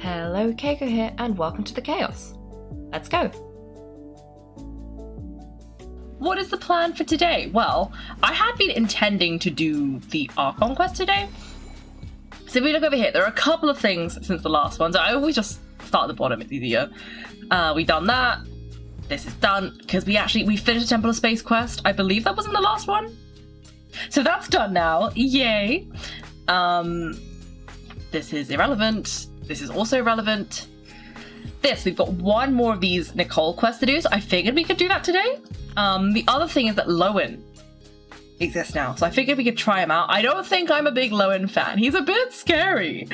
Hello, Kaiko here, and welcome to the chaos. Let's go. What is the plan for today? Well, I had been intending to do the Archon quest today. So if we look over here, there are a couple of things since the last one. So I always just start at the bottom, it's easier. We've done that. This is done, because we finished Temple of Space quest. I believe that was in the last one. So that's done now. Yay. This is irrelevant. This is also irrelevant. We've got one more of these Nicole quests to do, so I figured we could do that today. The other thing is that Lowen exists now, so I figured we could try him out. I don't think I'm a big Lowen fan. He's a bit scary.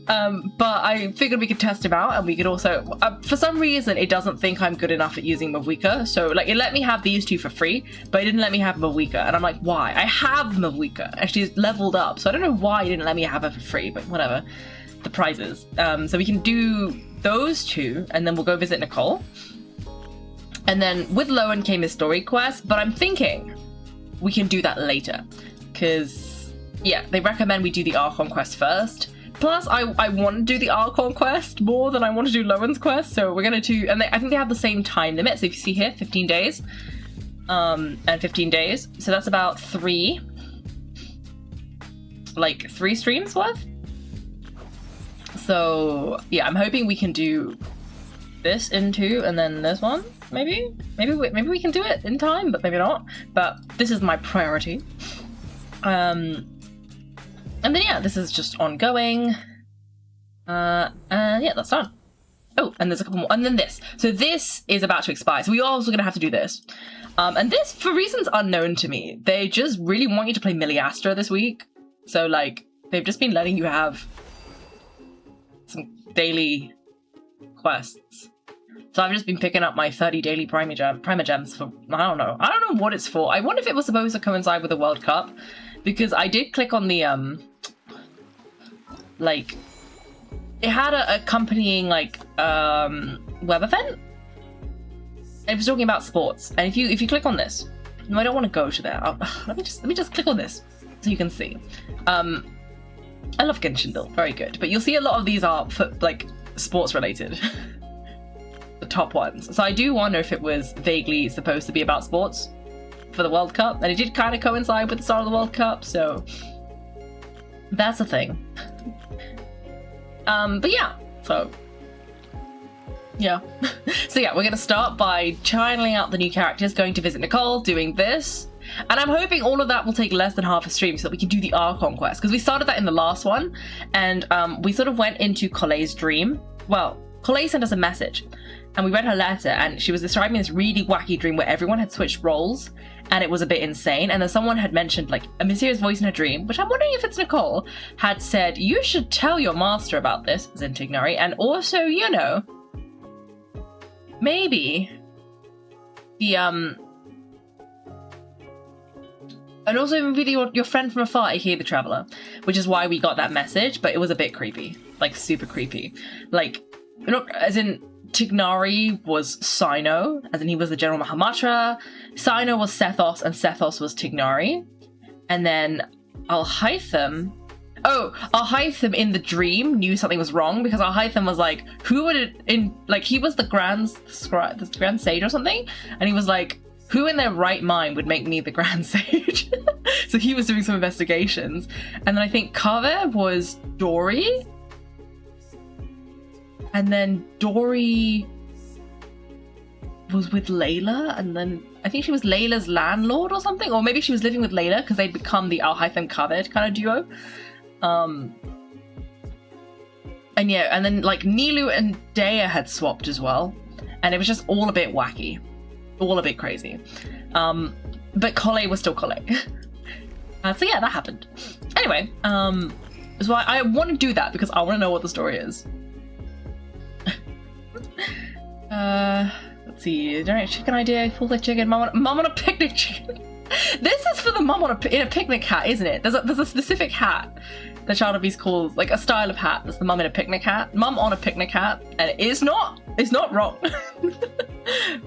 But I figured we could test him out, and we could also... for some reason, it doesn't think I'm good enough at using Mavwika, so like it let me have these two for free, but it didn't let me have Mavwika, and I'm like, why? I have Mavwika, and she's leveled up, so I don't know why it didn't let me have her for free, but whatever. The prizes. So we can do those two, and then we'll go visit Nicole. And then with Lowen came his story quest, but I'm thinking we can do that later. Because, yeah, they recommend we do the Archon quest first. Plus, I want to do the Archon quest more than I want to do Lowen's quest, so we're going to do... And I think they have the same time limit, so if you see here, 15 days. And 15 days. So that's about three streams worth? So, yeah, I'm hoping we can do this in two, and then this one, maybe? Maybe we can do it in time, but maybe not. But this is my priority. And then, yeah, this is just ongoing. And yeah, that's done. Oh, and there's a couple more. And then this. So this is about to expire, so we're also going to have to do this. And this, for reasons unknown to me, they just really want you to play Miliastra this week. So, like, they've just been letting you have some daily quests. So I've just been picking up my 30 daily Primer Gems for, I don't know what it's for. I wonder if it was supposed to coincide with the World Cup, because I did click on the, like, it had a accompanying, like, web event. And it was talking about sports. And if you click on this, no, I don't want to go to there. Let me just click on this so you can see. I love Genshin though, very good. But you'll see a lot of these are for, like, sports related. The top ones. So I do wonder if it was vaguely supposed to be about sports for the World Cup. And it did kind of coincide with the start of the World Cup, so that's a thing. But yeah, so yeah. So yeah, we're gonna start by channeling out the new characters, going to visit Nicole, doing this. And I'm hoping all of that will take less than half a stream so that we can do the Archon quest, because we started that in the last one, and we sort of went into Colet's dream. Well, Colet sent us a message, and we read her letter, and she was describing this really wacky dream where everyone had switched roles, and it was a bit insane, and then someone had mentioned, like, a mysterious voice in her dream, which I'm wondering if it's Nicole, had said, you should tell your master about this, Zintignari, and also, you know, maybe the, and also maybe your friend from afar, aka the Traveler, which is why we got that message, but it was a bit creepy. Like, super creepy. Like, as in, Tignari was Cyno, as in he was the General Mahamatra, Cyno was Sethos, and Sethos was Tignari. And then Alhaitham in the dream knew something was wrong, because Alhaitham was like, who would it, he was the Grand Sage or something, and he was like, who in their right mind would make me the Grand Sage? So he was doing some investigations. And then I think Kaveh was Dory. And then Dory was with Layla. And then I think she was Layla's landlord or something. Or maybe she was living with Layla because they'd become the Alhaitham Kaveh kind of duo. And yeah, and then like Nilu and Dea had swapped as well. And it was just all a bit wacky. All a bit crazy. But Colet was still Colet. So yeah, that happened. Anyway, so I want to do that because I want to know what the story is. Let's see. Donate chicken idea, full like chicken, mom on a picnic chicken. This is for the mum in a picnic hat, isn't it? There's a specific hat that Child of Beast calls, like a style of hat that's the mum in a picnic hat. Mum on a picnic hat, and it's not wrong.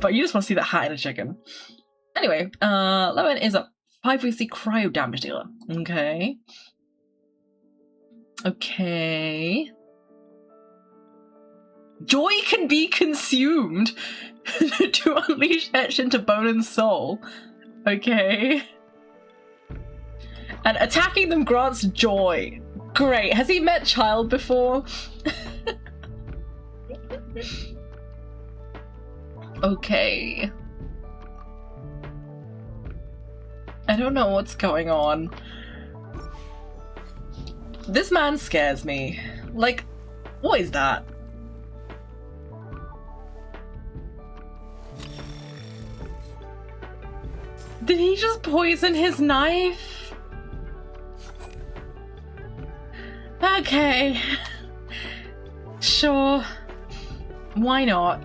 But you just want to see that hat in a chicken. Anyway, Lowen is a 5-weekly cryo damage dealer. Okay. Joy can be consumed to unleash etch into bone and soul. Okay. And attacking them grants joy. Great. Has he met child before? Okay. I don't know what's going on. This man scares me. Like, what is that? Did he just poison his knife? Okay. Sure. Why not?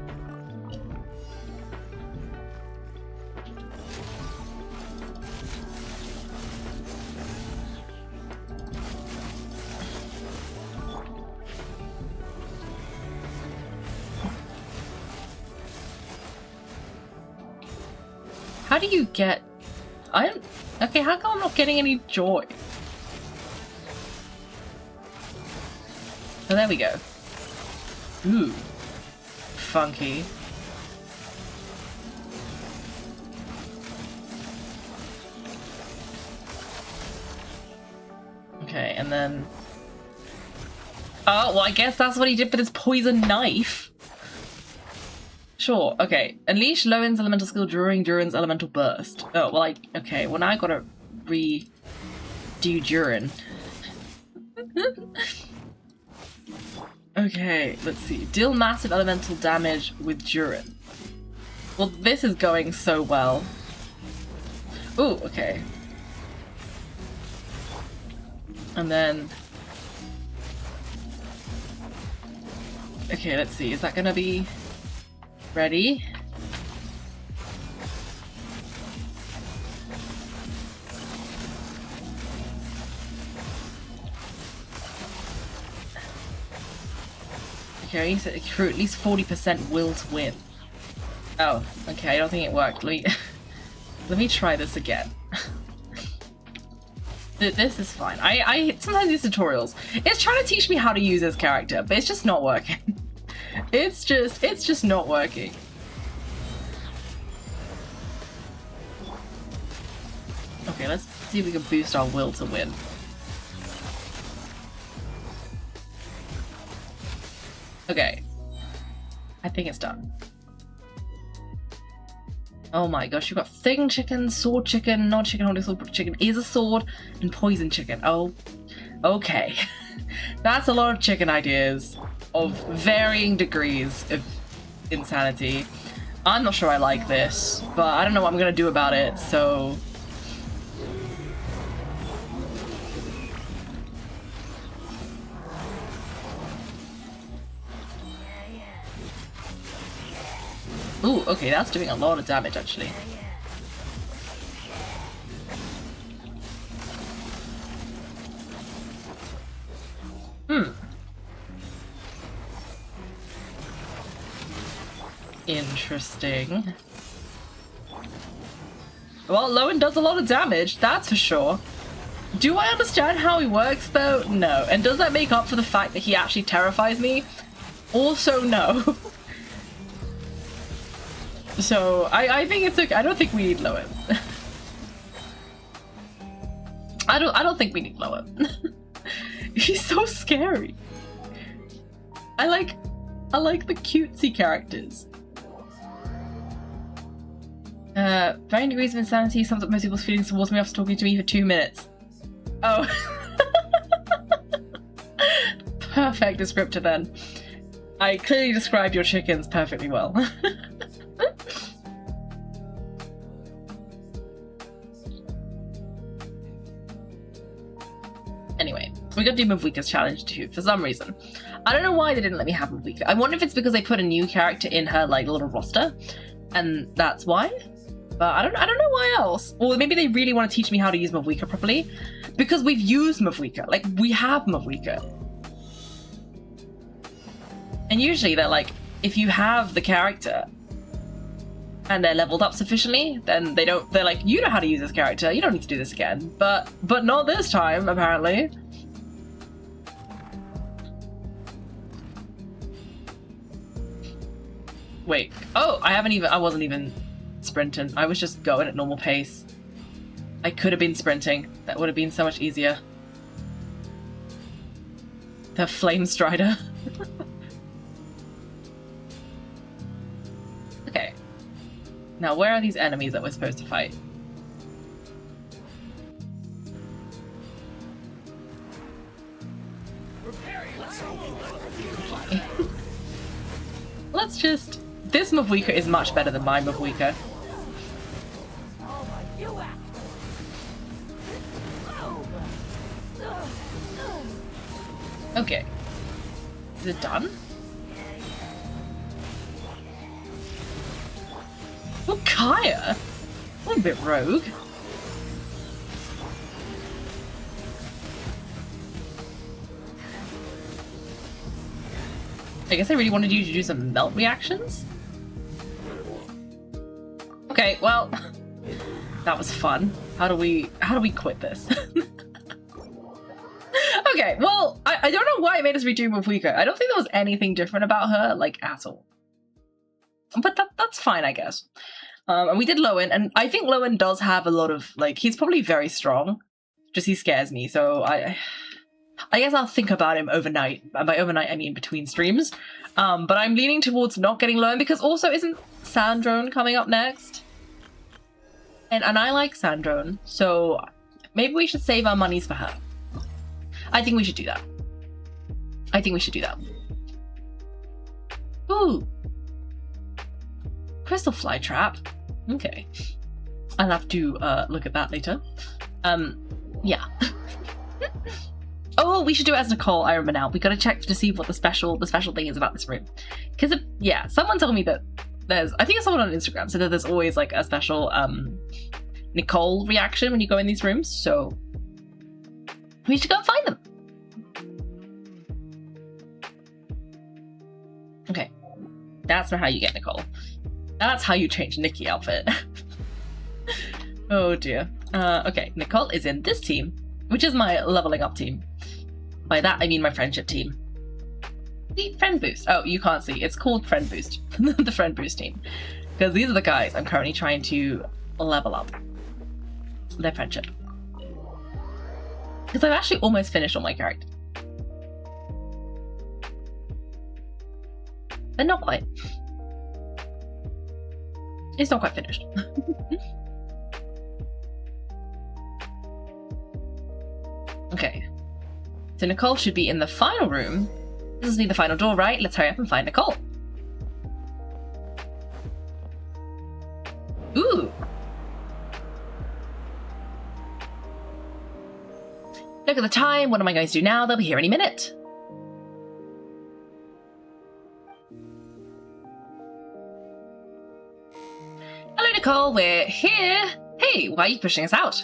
How do you get... Okay, how come I'm not getting any joy? Oh, there we go. Ooh. Funky. Okay, and then... Oh, well, I guess that's what he did with his poison knife. Sure, okay. Unleash Lowen's elemental skill during Durin's elemental burst. Oh, well, okay, well, now I gotta redo Durin. Okay, let's see. Deal massive elemental damage with Durin. Well, this is going so well. Ooh, okay. And then... Okay, let's see. Is that gonna be... ready? Okay, so accrue at least 40% will to win. Oh, okay, I don't think it worked. Let me try this again. This is fine. I sometimes these tutorials, it's trying to teach me how to use this character, but it's just not working. It's just not working. Okay, let's see if we can boost our will to win. Okay. I think it's done. Oh my gosh, you've got thing chicken, sword chicken, not chicken, holding sword chicken, is a sword, and poison chicken. Oh, okay. That's a lot of chicken ideas of varying degrees of insanity. I'm not sure I like this, but I don't know what I'm gonna do about it, so... Ooh, okay, that's doing a lot of damage, actually. Interesting. Well, Lowen does a lot of damage, that's for sure. Do I understand how he works, though? No. And does that make up for the fact that he actually terrifies me? Also, no. So, I think it's okay. I don't think we need Lowen. I don't think we need Lowen. He's so scary. I like the cutesy characters. Varying degrees of insanity sums up most people's feelings towards me after talking to me for 2 minutes. Oh. Perfect descriptor then. I clearly described your chickens perfectly well. Anyway, we got to do Mavwika's challenge too, for some reason. I don't know why they didn't let me have Mavwika. I wonder if it's because they put a new character in her like little roster, and that's why. But I don't know why else. Or maybe they really want to teach me how to use Mavwika properly, because we've used Mavwika. Like, we have Mavwika. And usually they're like, if you have the character and they're leveled up sufficiently, then they're like, you know how to use this character, you don't need to do this again. But not this time, apparently. Wait. Oh, I wasn't even sprinting. I was just going at normal pace. I could have been sprinting. That would have been so much easier. The Flame Strider. Okay. Now, where are these enemies that we're supposed to fight? Let's just... This Mavwika is much better than my Mavwika. Okay. Is it done? Oh, Kaya! A little bit rogue. I guess I really wanted you to do some melt reactions? Okay, well... That was fun. How do we quit this? Okay, well, I don't know why it made us redo Mavwika. I don't think there was anything different about her, like, at all. But that's fine, I guess. And we did Lowen, and I think Lowen does have a lot of, like, he's probably very strong. Just he scares me, so I guess I'll think about him overnight. And by overnight, I mean between streams. But I'm leaning towards not getting Lowen, because also isn't Sandrone coming up next? And I like Sandrone, so maybe we should save our monies for her. I think we should do that. I think we should do that. Ooh. Crystal Fly Trap. Okay. I'll have to look at that later. Yeah. Oh, we should do it as Nicole. I remember now. We gotta check to see what the special thing is about this room. Because yeah, someone told me that there's, I think it's someone on Instagram said that there's always like a special Nicole reaction when you go in these rooms. So we should go and find them. Okay, that's not how you get Nicole. That's how you change Nikki outfit. Oh dear. Okay, Nicole is in this team, which is my leveling up team. By that I mean my friendship team. The friend boost. Oh, you can't see. It's called friend boost. The friend boost team. Because these are the guys I'm currently trying to level up their friendship. Because I've actually almost finished all my characters. But not quite. It's not quite finished. Okay. So Nicole should be in the final room. This will be the final door, right? Let's hurry up and find Nicole. Ooh. Look at the time. What am I going to do now? They'll be here any minute. Hello, Nicole. We're here. Hey, why are you pushing us out?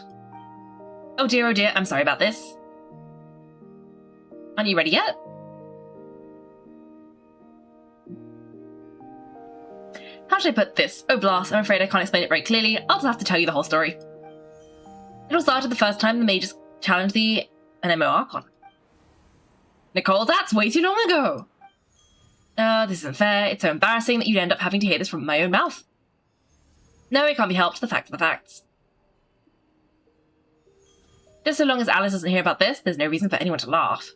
Oh dear, I'm sorry about this. Aren't you ready yet? How should I put this? Oh blast, I'm afraid I can't explain it very clearly. I'll just have to tell you the whole story. It all started the first time the mages challenged the NMO Archon. Nicole, that's way too long ago! This isn't fair. It's so embarrassing that you'd end up having to hear this from my own mouth. No, it can't be helped. The facts are the facts. Just so long as Alice doesn't hear about this, there's no reason for anyone to laugh.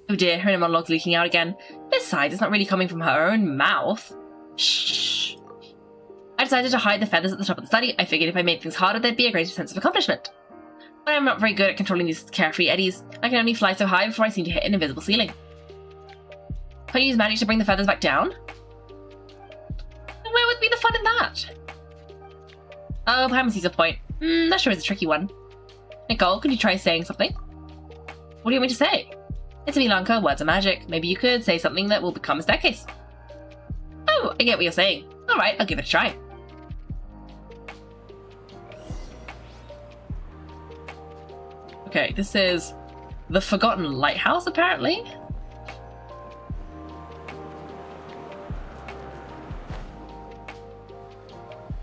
Oh dear, her inner monologue's leaking out again. Besides, it's not really coming from her own mouth. Shh. I decided to hide the feathers at the top of the study. I figured if I made things harder, there'd be a greater sense of accomplishment. But I'm not very good at controlling these carefree eddies. I can only fly so high before I seem to hit an invisible ceiling. Can you use magic to bring the feathers back down? Where would be the fun in that? Oh, perhaps he's a point. That sure is a tricky one. Nicole, could you try saying something? What do you want me to say? It's Milanka, words are magic. Maybe you could say something that will become a staircase. Oh, I get what you're saying. Alright, I'll give it a try. Okay, this is the Forgotten Lighthouse, apparently.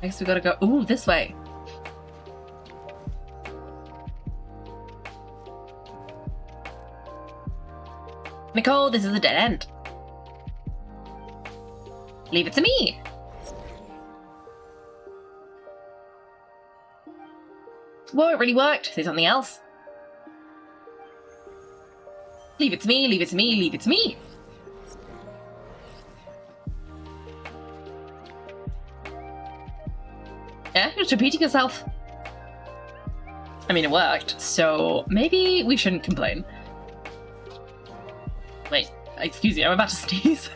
I guess we gotta go, ooh, this way. Nicole, this is a dead end. Leave it to me. Whoa, it really worked. Say something else. Leave it to me, leave it to me, leave it to me. Yeah, you're just repeating yourself. I mean, it worked, so maybe we shouldn't complain. Wait, excuse me, I'm about to sneeze.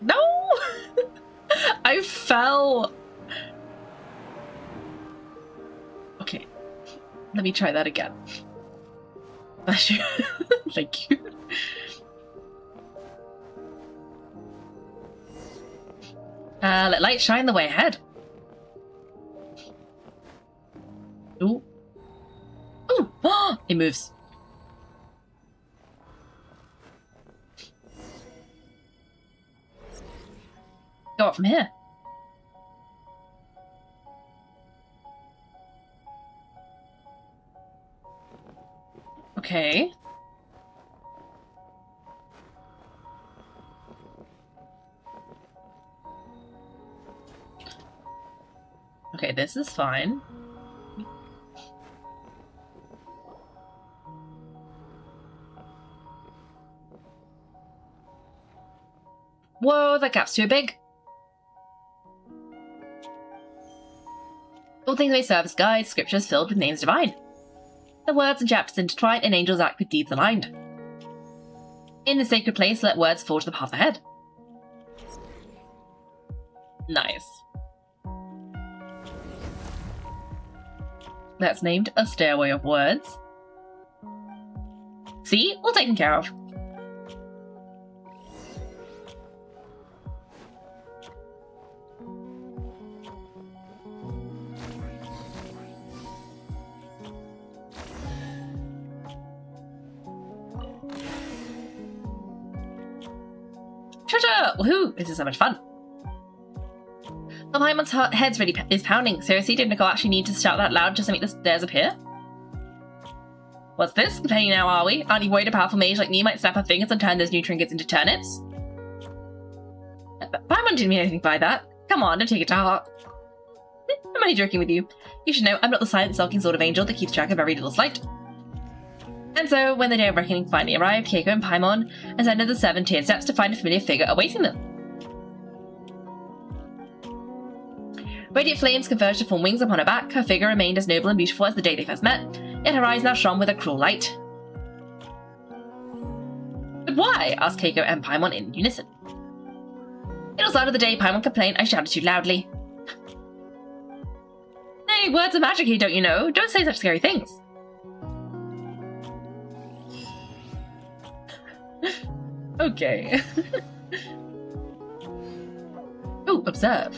No! I fell. Okay, let me try that again. Thank you. Let light shine the way ahead. Ooh. Ooh! It moves. Go up from here. Okay. Okay, this is fine. Whoa, that gap's too big. All things may serve as guides, scriptures filled with names divine. The words and chapters intertwine, and angels act with deeds aligned. In the sacred place, let words forge the path ahead. Nice. That's named A Stairway of Words. See? All taken care of. Treasure! Woohoo! This is so much fun. The Paimon's head's really is pounding. Seriously, did Nicole actually need to shout that loud just to make the stairs appear? What's this? Complaining now, are we? Aren't you worried a powerful mage like me might snap her fingers and turn those new trinkets into turnips? Paimon didn't mean anything by that. Come on, don't take it to heart. I'm only joking with you. You should know I'm not the silent, sulking sort of angel that keeps track of every little slight. And so, when the day of reckoning finally arrived, Kaiko and Paimon ascended the 7 tiered steps to find a familiar figure awaiting them. Radiant flames converged to form wings upon her back. Her figure remained as noble and beautiful as the day they first met, yet her eyes now shone with a cruel light. But why? Asked Kaiko and Paimon in unison. It was out of the day, Paimon complained. I shouted too loudly. Hey, words are magic here, don't you know? Don't say such scary things. Okay. Ooh, observe.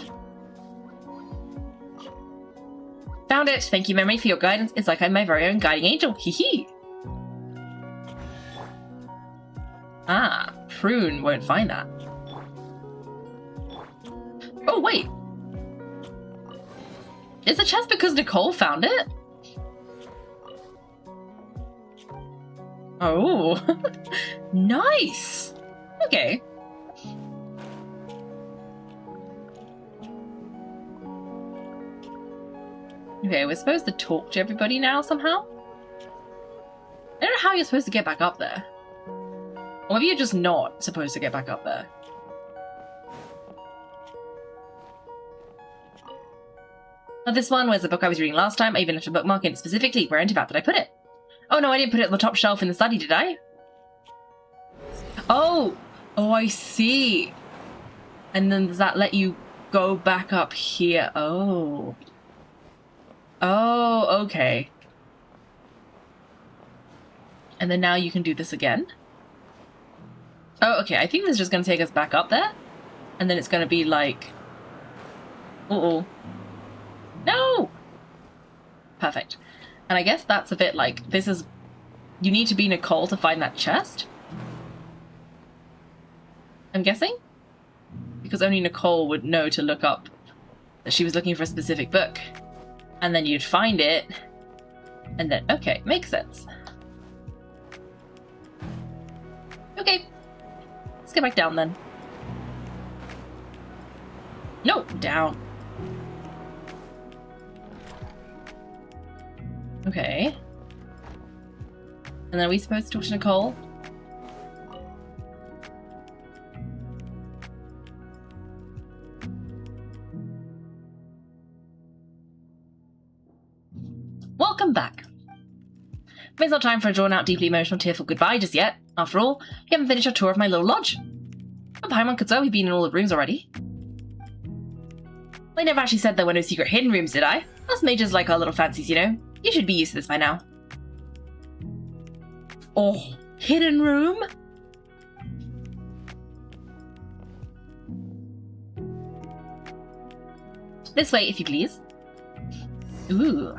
Found it! Thank you, memory, for your guidance. It's like I'm my very own guiding angel. Hee hee! Ah, Prune won't find that. Oh, wait! Is the chest because Nicole found it? Oh, nice! Okay. Okay, we're supposed to talk to everybody now somehow? I don't know how you're supposed to get back up there. Or maybe you're just not supposed to get back up there. Now this one was the book I was reading last time. I even left a bookmark in it specifically. Where about did I put it? Oh no, I didn't put it on the top shelf in the study, did I? Oh! Oh, I see. And then does that let you go back up here? Oh. Oh, okay. And then now you can do this again? Oh, okay, I think this is just going to take us back up there. And then it's going to be like... Uh-oh. No! Perfect. And I guess that's a bit like, this is... You need to be Nicole to find that chest? I'm guessing? Because only Nicole would know to look up that she was looking for a specific book. And then you'd find it. And then, okay, makes sense. Okay. Let's get back down then. No, down. Okay. And then are we supposed to talk to Nicole? Welcome back. It's not time for a drawn-out, deeply emotional, tearful goodbye just yet. After all, you haven't finished your tour of my little lodge. Oh, Paimon Kazuha, we've been in all the rooms already. I never actually said there were no secret hidden rooms, did I? Us mages like our little fancies, you know. You should be used to this by now. Oh, hidden room? This way, if you please. Ooh.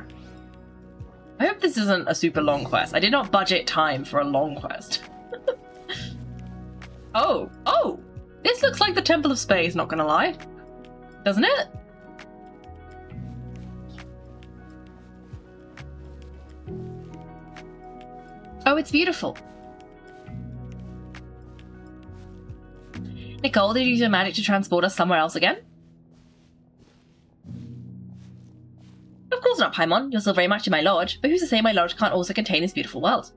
I hope this isn't a super long quest. I did not budget time for a long quest. Oh! This looks like the Temple of Space, not gonna lie. Doesn't it? Oh, it's beautiful. Nicole, did you use your magic to transport us somewhere else again? Of course not, Paimon. You're still very much in my lodge, but who's to say my lodge can't also contain this beautiful world?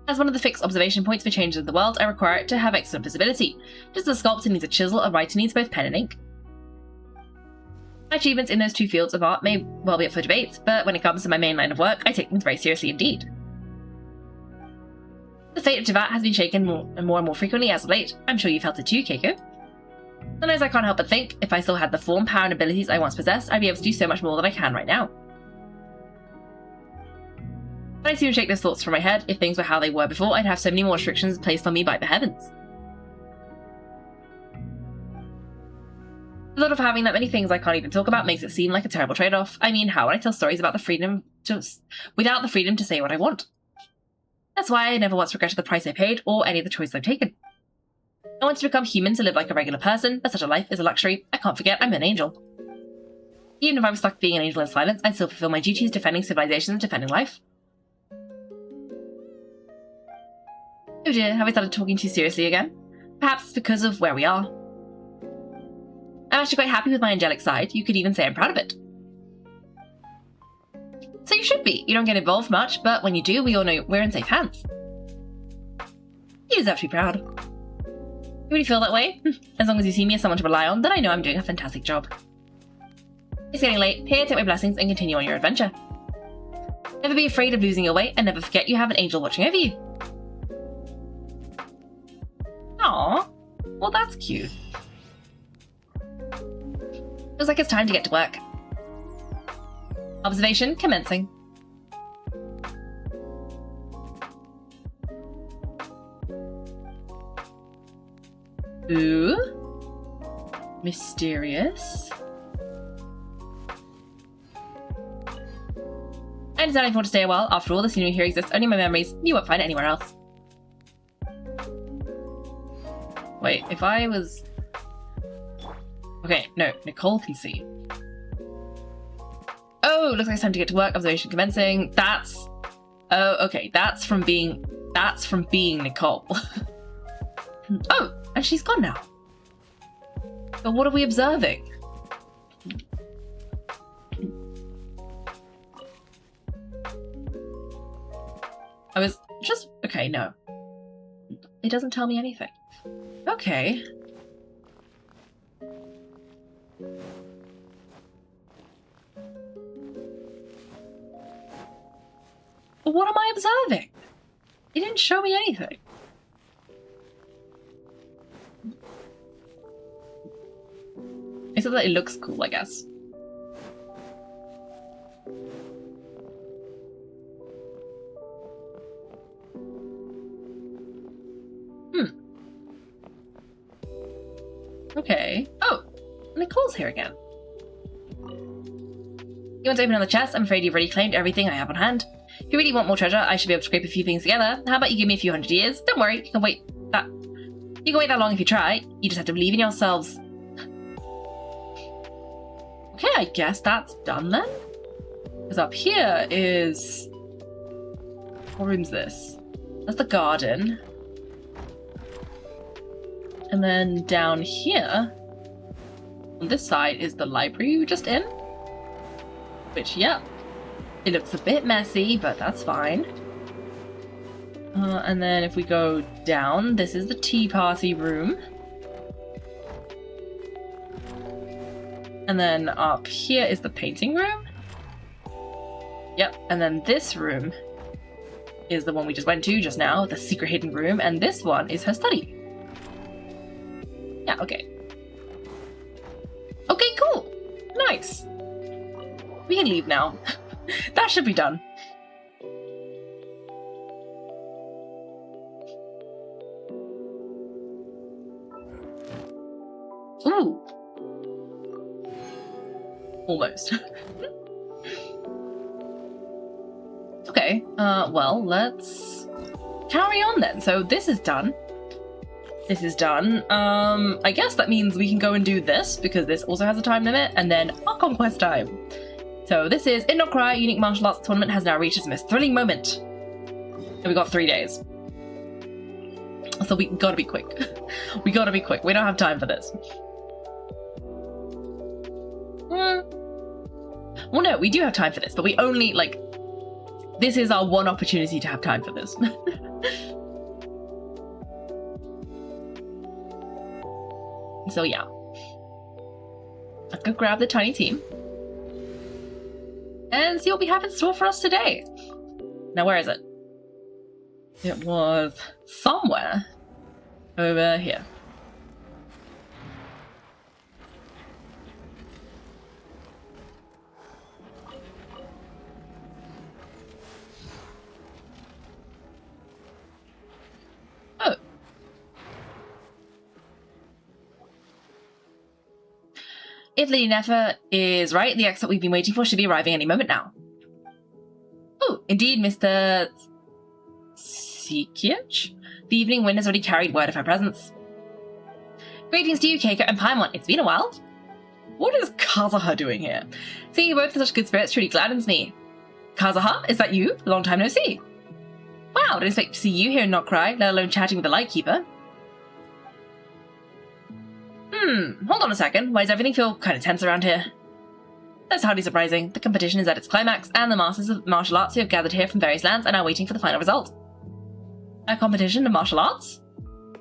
As one of the fixed observation points for changes in the world, I require it to have excellent visibility. Just as a sculptor needs a chisel, a writer needs both pen and ink. My achievements in those two fields of art may well be up for debate, but when it comes to my main line of work, I take things very seriously indeed. The fate of Tivat has been shaken more and more frequently as of late. I'm sure you felt it too, Kaiko. Sometimes I can't help but think, if I still had the form, power, and abilities I once possessed, I'd be able to do so much more than I can right now. But I soon shake those thoughts from my head. If things were how they were before, I'd have so many more restrictions placed on me by the heavens. The thought of having that many things I can't even talk about makes it seem like a terrible trade-off. I mean, how would I tell stories about without the freedom to say what I want? That's why I never once regretted the price I paid, or any of the choices I've taken. I want to become human to live like a regular person, but such a life is a luxury. I can't forget I'm an angel. Even if I was stuck being an angel in silence, I'd still fulfill my duties defending civilizations and defending life. Oh dear, have I started talking too seriously again? Perhaps it's because of where we are. I'm actually quite happy with my angelic side. You could even say I'm proud of it. So you should be. You don't get involved much, but when you do, we all know we're in safe hands. You deserve to be proud. You really feel that way? As long as you see me as someone to rely on, then I know I'm doing a fantastic job. It's getting late. Here, take my blessings and continue on your adventure. Never be afraid of losing your way, and never forget you have an angel watching over you. Aww. Well, that's cute. Feels like it's time to get to work. Observation commencing. Ooh. Mysterious. I decided if you want to stay a while. After all, the scenery here exists only in my memories. You won't find it anywhere else. Wait, if I was... Okay, no, Nicole can see. Oh, looks like it's time to get to work. Observation commencing. That's... Oh, okay, that's from being Nicole. Oh, and she's gone now. But what are we observing? I was just... Okay, no. It doesn't tell me anything. Okay. What am I observing? It didn't show me anything. Except that it looks cool, I guess. Okay. Oh! Nicole's here again. You want to open another chest? I'm afraid you've already claimed everything I have on hand. If you really want more treasure, I should be able to scrape a few things together. How about you give me a few 100 years? Don't worry, you can wait that long if you try. You just have to believe in yourselves. Okay, I guess that's done then. Because up here is... What room's this? That's the garden. And then down here, on this side, is the library we were just in. Which, yeah, it looks a bit messy, but that's fine. And then if we go down, this is the tea party room. And then up here is the painting room. Yep, and then this room is the one we just went to just now, the secret hidden room, and this one is her study. Yeah, okay. Okay, cool. Nice. We can leave now. That should be done. Ooh. Almost. Okay, well, let's carry on then. So this is done. This is done. I guess that means we can go and do this, because this also has a time limit, and then our conquest time. So this is In Not Cry, Unique Martial Arts Tournament has now reached its most thrilling moment. And we got 3 days. So we gotta be quick. We gotta be quick. We don't have time for this. Well, no, we do have time for this, but we only, like... This is our one opportunity to have time for this. So yeah. Let's go grab the tiny team. And see what we have in store for us today. Now, where is it? It was somewhere over here. Oh. If Lady Nefer is right, the exit we've been waiting for should be arriving any moment now. Oh, indeed, Mr. Sekiach? The evening wind has already carried word of her presence. Greetings to you, Kaiko and Paimon. It's been a while. What is Kazuha doing here? Seeing you both in such good spirits truly gladdens me. Kazuha, is that you? Long time no see. Wow, didn't expect to see you here and not cry, let alone chatting with the Lightkeeper. Hold on a second. Why does everything feel kind of tense around here? That's hardly surprising. The competition is at its climax, and the masters of martial arts who have gathered here from various lands are now waiting for the final result. A competition of martial arts?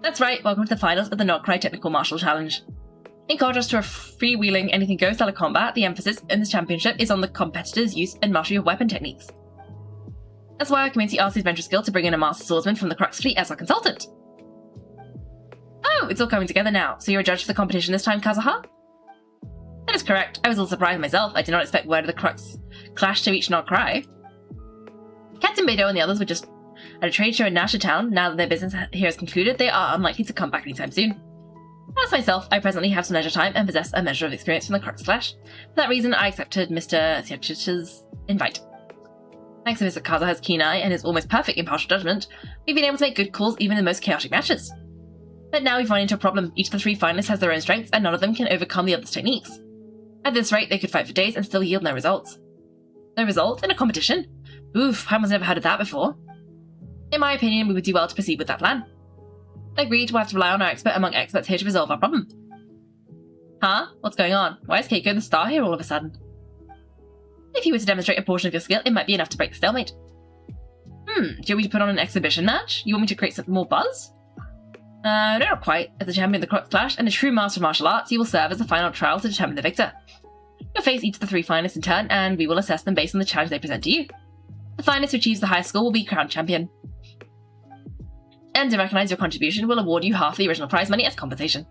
That's right, welcome to the finals of the Not Cry Technical Martial Challenge. In contrast to a freewheeling anything-goes style of combat, the emphasis in this championship is on the competitor's use and mastery of weapon techniques. That's why our community asked his venture skill to bring in a master swordsman from the Crux fleet as our consultant. Oh, it's all coming together now. So you're a judge for the competition this time, Kazuha? That is correct. I was a little surprised myself. I did not expect word of the Crux clash to reach Not Cry. Captain Beidou and the others were just at a trade show in Nasha Town. Now that their business here is concluded, they are unlikely to come back anytime soon. As myself, I presently have some leisure time and possess a measure of experience from the Crux clash. For that reason, I accepted Mr. Sekiach's invite. Thanks to Mr. Kazuha's keen eye and his almost perfect impartial judgment, we've been able to make good calls even in the most chaotic matches. But now we've run into a problem. Each of the 3 finalists has their own strengths, and none of them can overcome the other's techniques. At this rate, they could fight for days and still yield no results. No results? In a competition? Oof, Paimon's never heard of that before. In my opinion, we would do well to proceed with that plan. Agreed, we'll have to rely on our expert among experts here to resolve our problem. Huh? What's going on? Why is Kaiko the star here all of a sudden? If you were to demonstrate a portion of your skill, it might be enough to break the stalemate. Do you want me to put on an exhibition match? You want me to create some more buzz? No, not quite. As the champion of the Crux Clash and a true master of martial arts, you will serve as the final trial to determine the victor. You'll face each of the 3 finalists in turn, and we will assess them based on the challenge they present to you. The finalist who achieves the highest score will be crowned champion. And to recognise your contribution, we'll award you half the original prize money as compensation.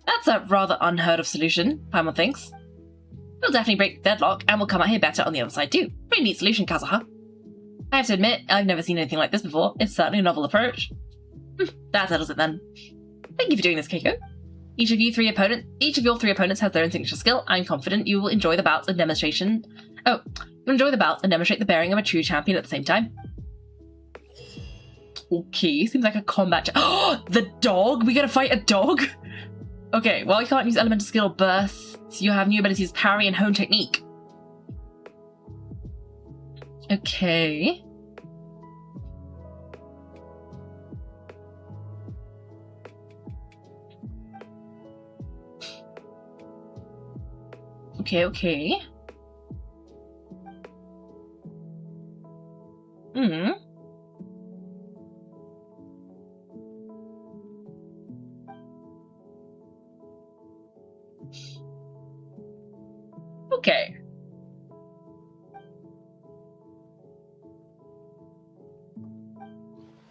That's a rather unheard of solution, Paimon thinks. We'll definitely break the deadlock, and we'll come out here better on the other side too. Pretty neat solution, Kazuha. I have to admit, I've never seen anything like this before. It's certainly a novel approach. That settles it then. Thank you for doing this, Kaiko. Each of your three opponents has their own signature skill. I'm confident you will enjoy the bouts and demonstration. Oh, you'll enjoy the bouts and demonstrate the bearing of a true champion at the same time. Okay, seems like a combat. Oh, the dog! We gotta fight a dog? Okay, well, you can't use elemental skill bursts. You have new abilities parry and hone technique. Okay. Okay. Okay.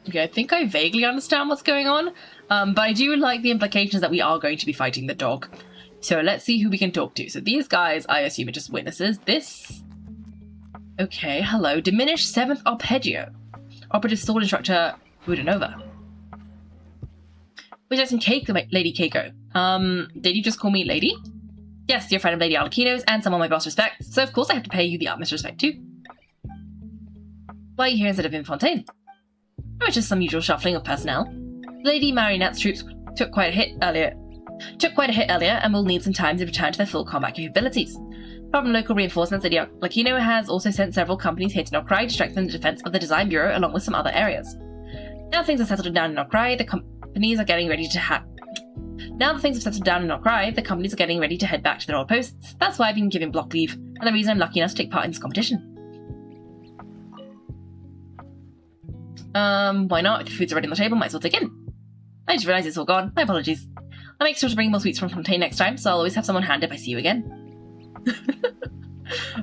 Okay, I think I vaguely understand what's going on, but I do like the implications that we are going to be fighting the dog. So let's see who we can talk to. So these guys, I assume, are just witnesses. This... Okay, hello. Diminished 7th Arpeggio. Operative Sword Instructor Budanova. We're just in Cake, Lady Kaiko. Did you just call me Lady? Yes, you're a friend of Lady Alakino's and someone my boss respects, so of course I have to pay you the utmost respect too. Why are you here instead of in Fontaine? Oh, it's just some usual shuffling of personnel. Lady Marionette's troops took quite a hit earlier and will need some time to return to their full combat capabilities. From local reinforcements, Lady Alakino has also sent several companies here to Nokrai to strengthen the defense of the Design Bureau along with some other areas. Now things are settled down in Nokrai, the companies are getting ready to head back to their old posts. That's why I've been given block leave, and the reason I'm lucky enough to take part in this competition. Why not? If the food's already on the table, might as well take in. I just realised it's all gone. My apologies. I'll make sure to bring more sweets from Fontaine next time, so I'll always have someone hand if I see you again.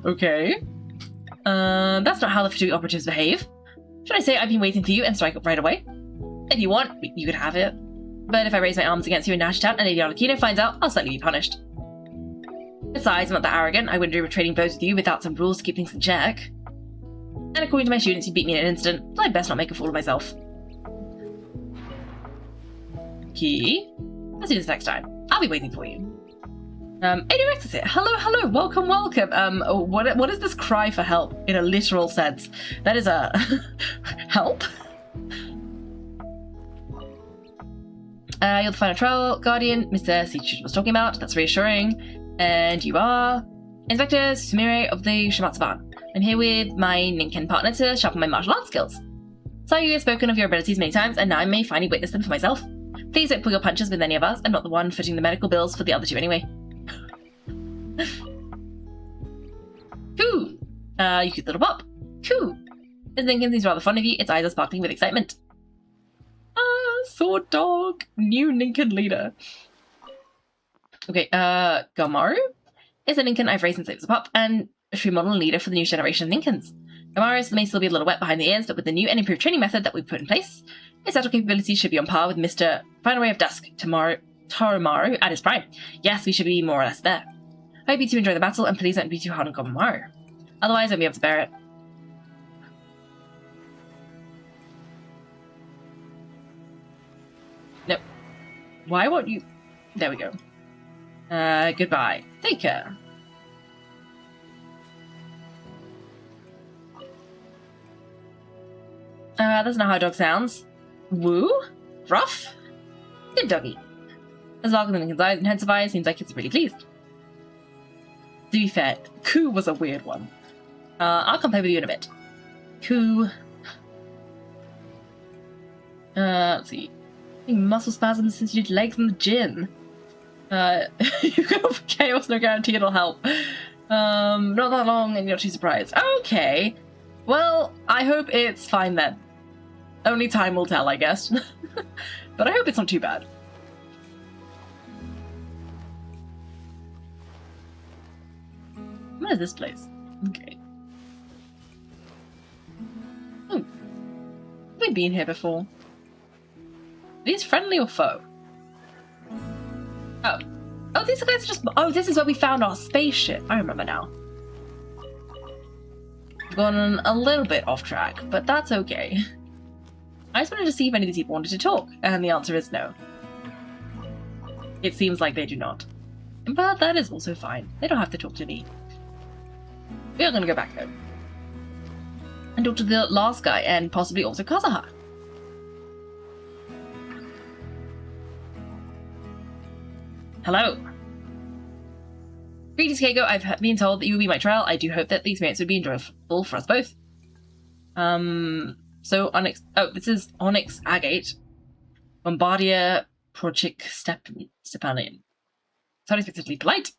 Okay. That's not how the Fatui operatives behave. Should I say I've been waiting for you and strike up right away? If you want, you could have it. But if I raise my arms against you in Nash Town and Lady Alakino finds out, I'll slightly be punished. Besides, I'm not that arrogant. I wouldn't dream of trading blows with you without some rules to keep things in check. And according to my students, you beat me in an instant, so I'd best not make a fool of myself. Okay. Let's do this next time. I'll be waiting for you. ADRX is here. Hello, welcome. What is this cry for help in a literal sense? That is a help? You're the final trial guardian Mr. Seizures was talking about. That's reassuring. And you are Inspector Sumire of the Shimatsuban. I'm here with my Ninken partner to sharpen my martial arts skills. So you have spoken of your abilities many times, and now I may finally witness them for myself. Please don't pull your punches with any of us. I'm not the one footing the medical bills for the other two anyway. Cool. You cute little pup. Cool. Miss Ninken seems rather fond of you. Its eyes are sparkling with excitement. Sword dog. New Ninken leader. Okay, Gamaru is a Ninken I've raised since it was a pup, and a true model and leader for the new generation of Ninkens. Gamaru may still be a little wet behind the ears, but with the new and improved training method that we've put in place, its actual capabilities should be on par with Mr. Final Ray of Dusk, Tarumaru at his prime. Yes, we should be more or less there. I hope you two enjoy the battle, and please don't be too hard on Gamaru. Otherwise, I won't be able to bear it. Nope. Why won't you... There we go. Goodbye. Take care. That's not how a dog sounds. Woo? Rough? Good doggy. As long as Lincoln's eyes intensify, it seems like it's really pleased. To be fair, Coo was a weird one. I'll come play with you in a bit. Coo. Let's see. Muscle spasms since you did legs in the gym. You go for chaos, no guarantee it'll help. Not that long and you're not too surprised. Okay. Well, I hope it's fine then. Only time will tell, I guess. But I hope it's not too bad. What is this place? Okay. Oh. Have we been here before? Are these friendly or foe? Oh. Oh, these guys are just... Oh, this is where we found our spaceship. I remember now. Gone a little bit off track, but that's okay. I just wanted to see if any of these people wanted to talk, and the answer is no. It seems like they do not. But that is also fine. They don't have to talk to me. We are going to go back though. And talk to the last guy, and possibly also Kazuha. Hello. Greetings, Kaiko. I've been told that you will be my trial. I do hope that the experience would be enjoyable for us both. So Onyx... Oh, this is Onyx Agate. Bombardier Project Stepanian. It's unexpectedly polite.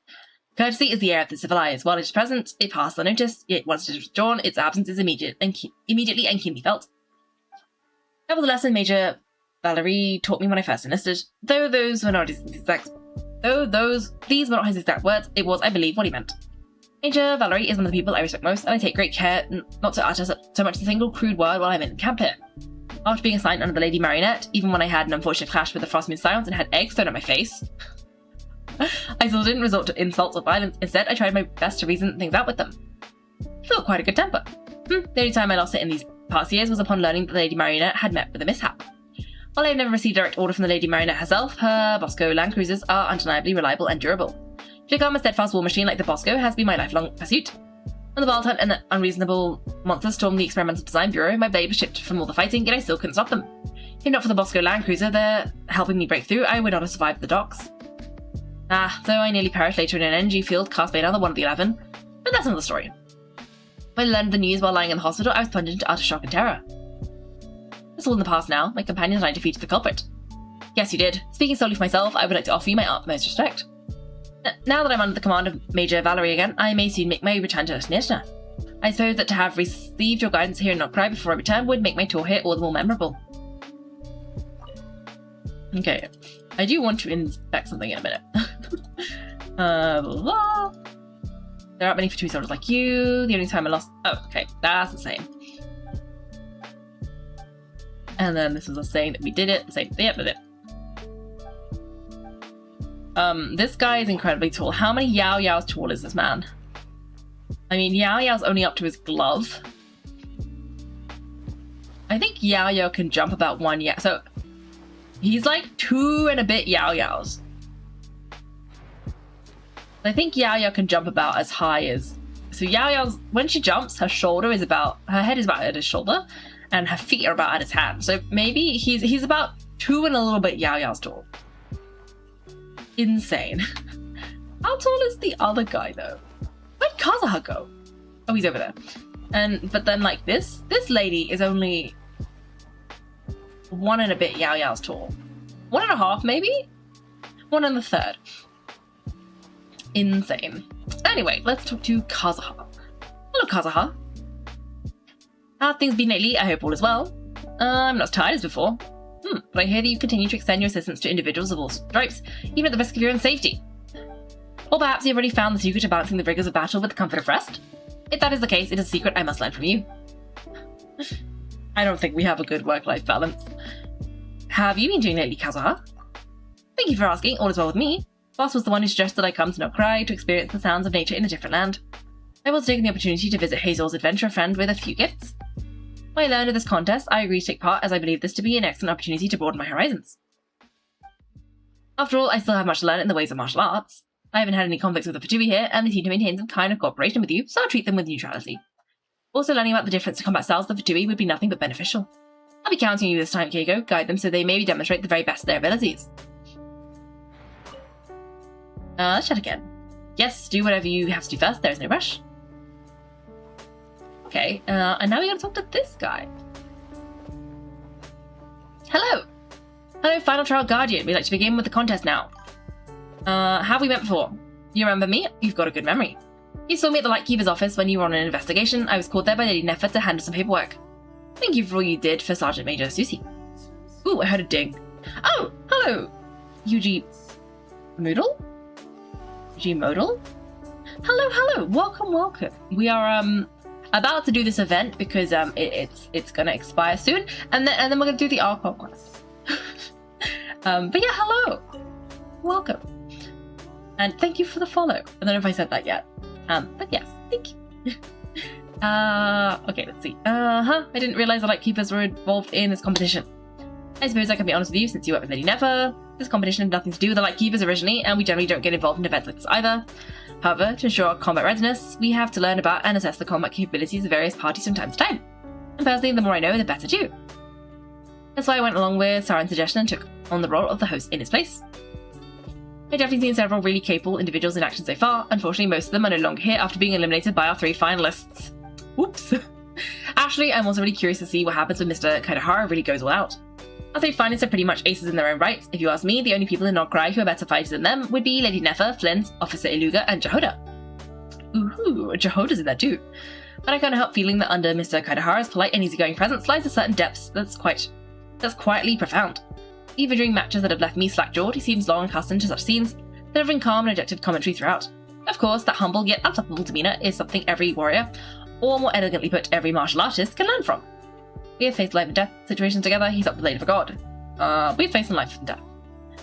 Courtesy is the air of the civilized. While it is present, it passes unnoticed, yet once it is withdrawn, its absence is immediately and keenly felt. That was a lesson Major Valerie taught me when I first enlisted. Though these were not his exact words, it was, I believe, what he meant. Major Valerie is one of the people I respect most, and I take great care not to utter so much as a single crude word while I'm in camp here. After being assigned under the Lady Marionette, even when I had an unfortunate clash with the Frostmoon Scions and had eggs thrown at my face, I still didn't resort to insults or violence. Instead, I tried my best to reason things out with them. I felt quite a good temper. The only time I lost it in these past years was upon learning that the Lady Marionette had met with a mishap. While I have never received direct order from the Lady Marionette herself, her Bosco land cruisers are undeniably reliable and durable. To become a steadfast war machine like the Bosco has been my lifelong pursuit. When the Wild Hunt and the unreasonable monsters stormed the Experimental Design Bureau, my blade was chipped from all the fighting, yet I still couldn't stop them. If not for the Bosco land cruiser there helping me break through, I would not have survived the docks. Though I nearly perished later in an energy field cast by another one of the 11. But that's another story. When I learned the news while lying in the hospital, I was plunged into utter shock and terror. It's all in the past now. My companions and I defeated the culprit. Yes, you did. Speaking solely for myself, I would like to offer you my utmost respect. Now that I'm under the command of Major Valerie again, I may soon make my return to Snitna. I suppose that to have received your guidance here in Nokrai before I return would make my tour here all the more memorable. Okay. I do want to inspect something in a minute. Blah, blah, blah. There aren't many for 2 soldiers like you. The only time I lost... Oh, okay. That's the same. And then this is us saying that we did it. The same thing. Yeah, did it. This guy is incredibly tall. How many Yao Yao's tall is this man? I mean, Yao Yao's only up to his glove. I think Yao Yao can jump about 1 Yao. So... he's like 2 and a bit Yao Yao's. I think Yao Yao can jump about as high as... So Yao Yao's... when she jumps, her head is about at his shoulder, and her feet are about at his hand. So maybe he's about 2 and a little bit Yao Yao's tall. Insane. How tall is the other guy, though? Where'd Kazuha go? Oh, he's over there. But then, like, this lady is only... 1 and a bit Yao Yao's tall. 1.5 maybe? 1 and a third. Insane. Anyway, let's talk to Kazuha. Hello, Kazuha. How have things been lately? I hope all is well. I'm not as tired as before. But I hear that you continue to extend your assistance to individuals of all stripes, even at the risk of your own safety. Or perhaps you've already found the secret to balancing the rigors of battle with the comfort of rest? If that is the case, it is a secret I must learn from you. I don't think we have a good work-life balance. Have you been doing lately, Kazuha? Thank you for asking. All is well with me. Boss was the one who suggested I come to Nokrai to experience the sounds of nature in a different land. I was taking the opportunity to visit Hazel's adventurer friend with a few gifts. When I learned of this contest, I agreed to take part as I believe this to be an excellent opportunity to broaden my horizons. After all, I still have much to learn in the ways of martial arts. I haven't had any conflicts with the Fatui here, and they seem to maintain some kind of cooperation with you, so I'll treat them with neutrality. Also, learning about the difference to combat styles of the Fatui would be nothing but beneficial. I'll be counting on you this time, Kaiko. Guide them so they maybe demonstrate the very best of their abilities. Let's chat again. Yes, do whatever you have to do first. There is no rush. Okay, and now we gotta talk to this guy. Hello! Hello, Final Trial Guardian. We'd like to begin with the contest now. Have we met before? You remember me? You've got a good memory. You saw me at the Lightkeeper's office when you were on an investigation. I was called there by Lady Neffa to handle some paperwork. Thank you for all you did for Sergeant Major Susie. Ooh, I heard a ding. Oh, hello! Yuji... Moodle? Yuji Modal? Hello! Welcome. We are, about to do this event because, it's gonna expire soon, and then we're gonna do the Archon quest. But yeah, hello! Welcome. And thank you for the follow. I don't know if I said that yet. But yes, thank you. Okay, let's see. I didn't realize the Lightkeepers were involved in this competition. I suppose I can be honest with you since you work with Lady Neffa. This competition had nothing to do with the Lightkeepers originally, and we generally don't get involved in events like this either. However, to ensure our combat readiness, we have to learn about and assess the combat capabilities of various parties from time to time. And personally, the more I know, the better too. That's why I went along with Saren's suggestion and took on the role of the host in his place. I've definitely seen several really capable individuals in action so far. Unfortunately, most of them are no longer here after being eliminated by our 3 finalists. Whoops. Actually, I'm also really curious to see what happens when Mr. Kazuha really goes all out. Our 3 finalists are pretty much aces in their own right. If you ask me, the only people in Nograi who are better fighters than them would be Lady Nefer, Flint, Officer Iluga, and Jehoda. Ooh, Jehoda's in there too. But I can't help feeling that under Mr. Kazuha's polite and easygoing presence lies a certain depth that's quietly profound. Even during matches that have left me slack-jawed, he seems long accustomed to such scenes, delivering calm and objective commentary throughout. Of course, that humble yet unflappable demeanour is something every warrior, or more elegantly put, every martial artist, can learn from. We have faced life and death situations together, he's up the blade of a god. We've faced some life and death.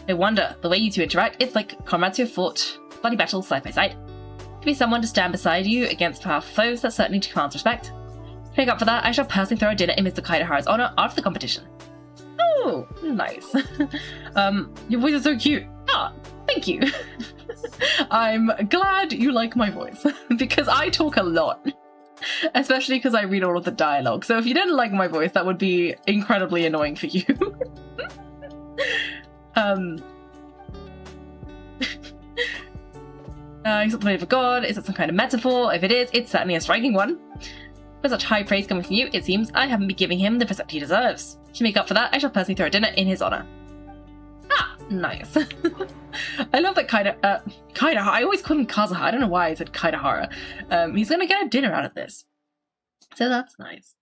No wonder, the way you two interact, it's like comrades who have fought bloody battles side by side. To be someone to stand beside you against powerful foes, that certainly commands respect. To make up for that, I shall personally throw a dinner in Mr. Kazuha's honour after the competition. Oh, nice. Your voice is so cute. Ah, thank you. I'm glad you like my voice, because I talk a lot. Especially because I read all of the dialogue. So if you didn't like my voice, that would be incredibly annoying for you. He's not the blade of a god. Is it some kind of metaphor? If it is, it's certainly a striking one. With such high praise coming from you, it seems I haven't been giving him the respect he deserves. To make up for that, I shall personally throw a dinner in his honour. Ah, nice. I love that Kazuha. I always call him Kazuha. I don't know why I said Kazuha. He's going to get a dinner out of this. So that's nice.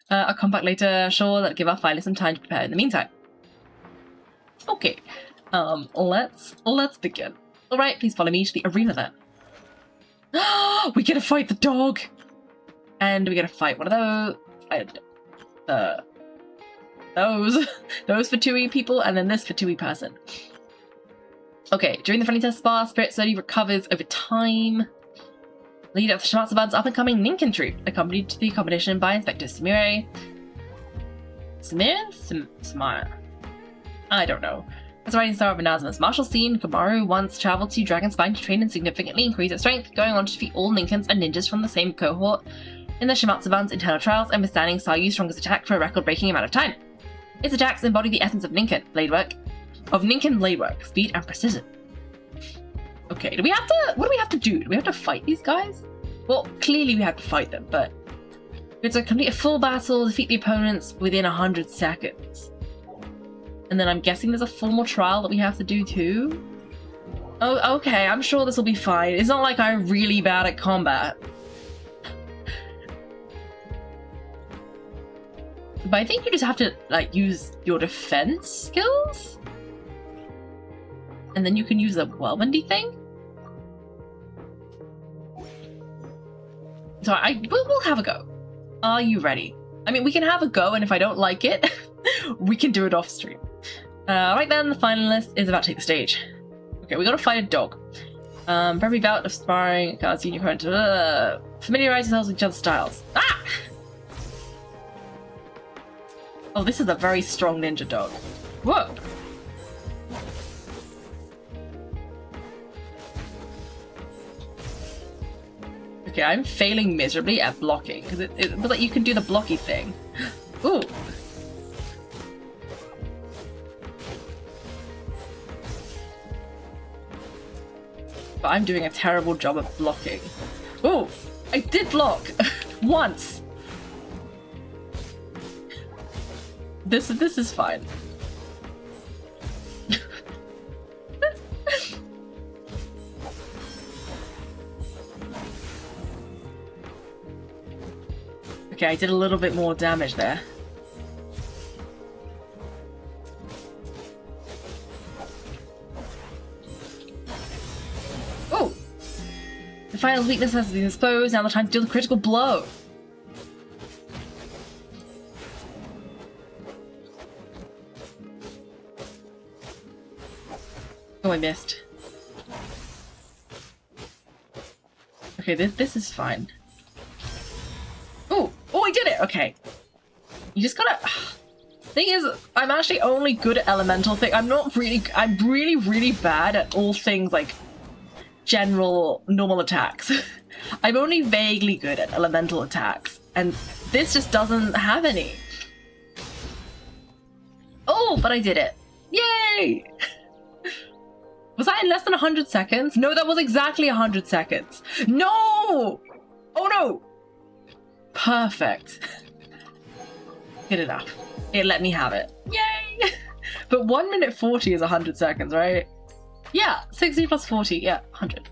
I'll come back later, sure, that'll give our finalists some time to prepare in the meantime. Okay, let's begin. Alright, please follow me to the arena then. We get to fight the dog! And we get to fight one of those. Those for 2E people, and then this for 2E person. Okay, during the friendly test spa, Spirit slowly recovers over time. Leader of the Shimatsuban's up-and-coming Ninken troop, accompanied to the competition by Inspector Samire. Samire? I don't know. As a rising star of Inazuma's martial scene, Kamaru once travelled to Dragonspine to train and significantly increase its strength, going on to defeat all Ninkens and ninjas from the same cohort in the Shimatsuban's internal trials and withstanding Sayu's strongest attack for a record-breaking amount of time. Its attacks embody the essence of Ninken blade work, speed and precision. Okay, what do we have to do? Do we have to fight these guys? Well, clearly we have to fight them, but we have to complete a full battle, defeat the opponents within 100 seconds. And then I'm guessing there's a formal trial that we have to do too? Oh, okay, I'm sure this will be fine. It's not like I'm really bad at combat. But I think you just have to, like, use your defense skills? And then you can use a whirlwindy thing? So we'll have a go. Are you ready? I mean, we can have a go, and if I don't like it, we can do it off stream. Right then, the finalist is about to take the stage. Okay, we gotta fight a dog. For every bout of sparring, can't see your opponent. Familiarize yourselves with each other's styles. Ah! Oh, this is a very strong ninja dog. Whoa! Okay, I'm failing miserably at blocking, because it was like you can do the blocky thing. Ooh! But I'm doing a terrible job of blocking. Ooh! I did block! Once! This is fine. Okay, I did a little bit more damage there. Oh! The final's weakness has been exposed, now the time to deal the critical blow. Oh, I missed. Okay, this is fine. Oh, I did it! Okay. You just gotta... Thing is, I'm actually only good at elemental thing. I'm really, really bad at all things like general normal attacks. I'm only vaguely good at elemental attacks, and this just doesn't have any. Oh, but I did it. Yay! Was that in less than 100 seconds? No, that was exactly 100 seconds. No! Oh no! Perfect. Good enough. It let me have it. Yay! But 1 minute 40 is 100 seconds, right? Yeah, 60 plus 40, yeah, 100.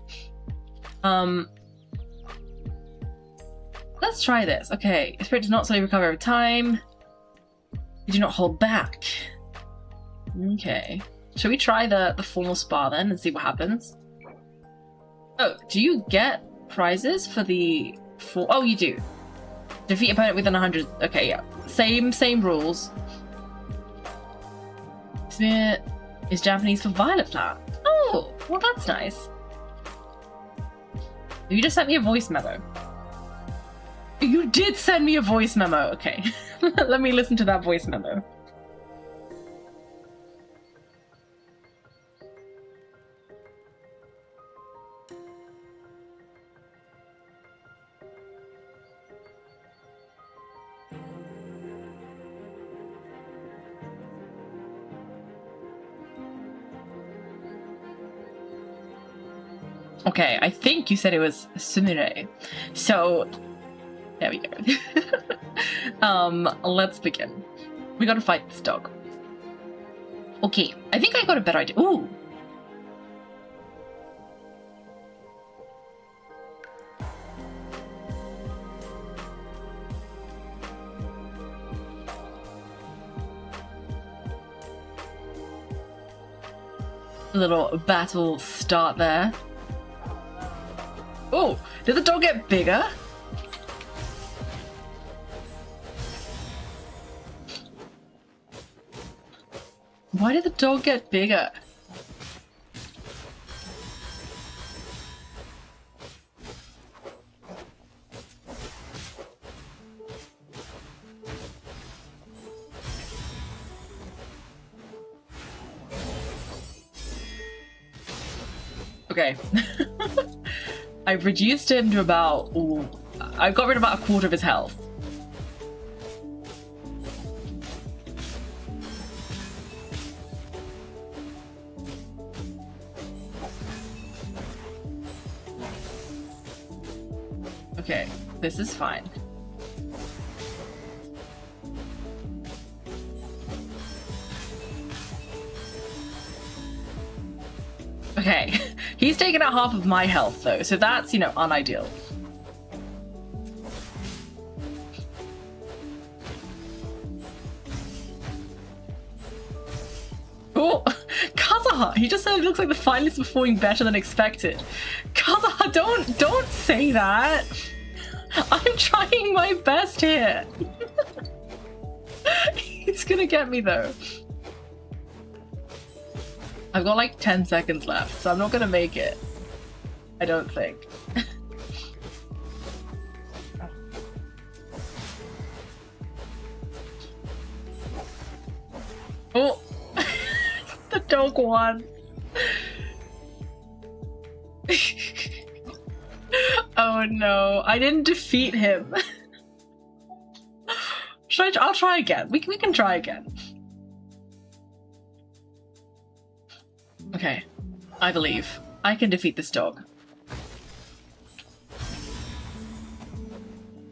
Let's try this. Okay, spirit does not slowly recover over time. You do not hold back. Okay. Shall we try the formal spa then and see what happens? Oh, do you get prizes for the... Oh, you do. Defeat opponent within 100... Okay, yeah. Same rules. Smear is Japanese for violet flower. Oh, well that's nice. You just sent me a voice memo. You did send me a voice memo. Okay. Let me listen to that voice memo. Okay, I think you said it was Sumire. So, there we go. Let's begin. We gotta fight this dog. Okay, I think I got a better idea. Ooh! A little battle start there. Oh, did the dog get bigger? Why did the dog get bigger? Okay. I've reduced him to about... Ooh, I've got rid of about a quarter of his health. Okay, this is fine. Okay, he's taken out half of my health though, so that's, you know, unideal. Oh, Kazuha! He just said it looks like the finalists are performing better than expected. Kazuha, don't say that! I'm trying my best here! He's gonna get me though. I've got like 10 seconds left, so I'm not gonna make it. I don't think. Oh! The dog won! Oh no, I didn't defeat him. I'll try again. We can try again. Okay, I believe. I can defeat this dog.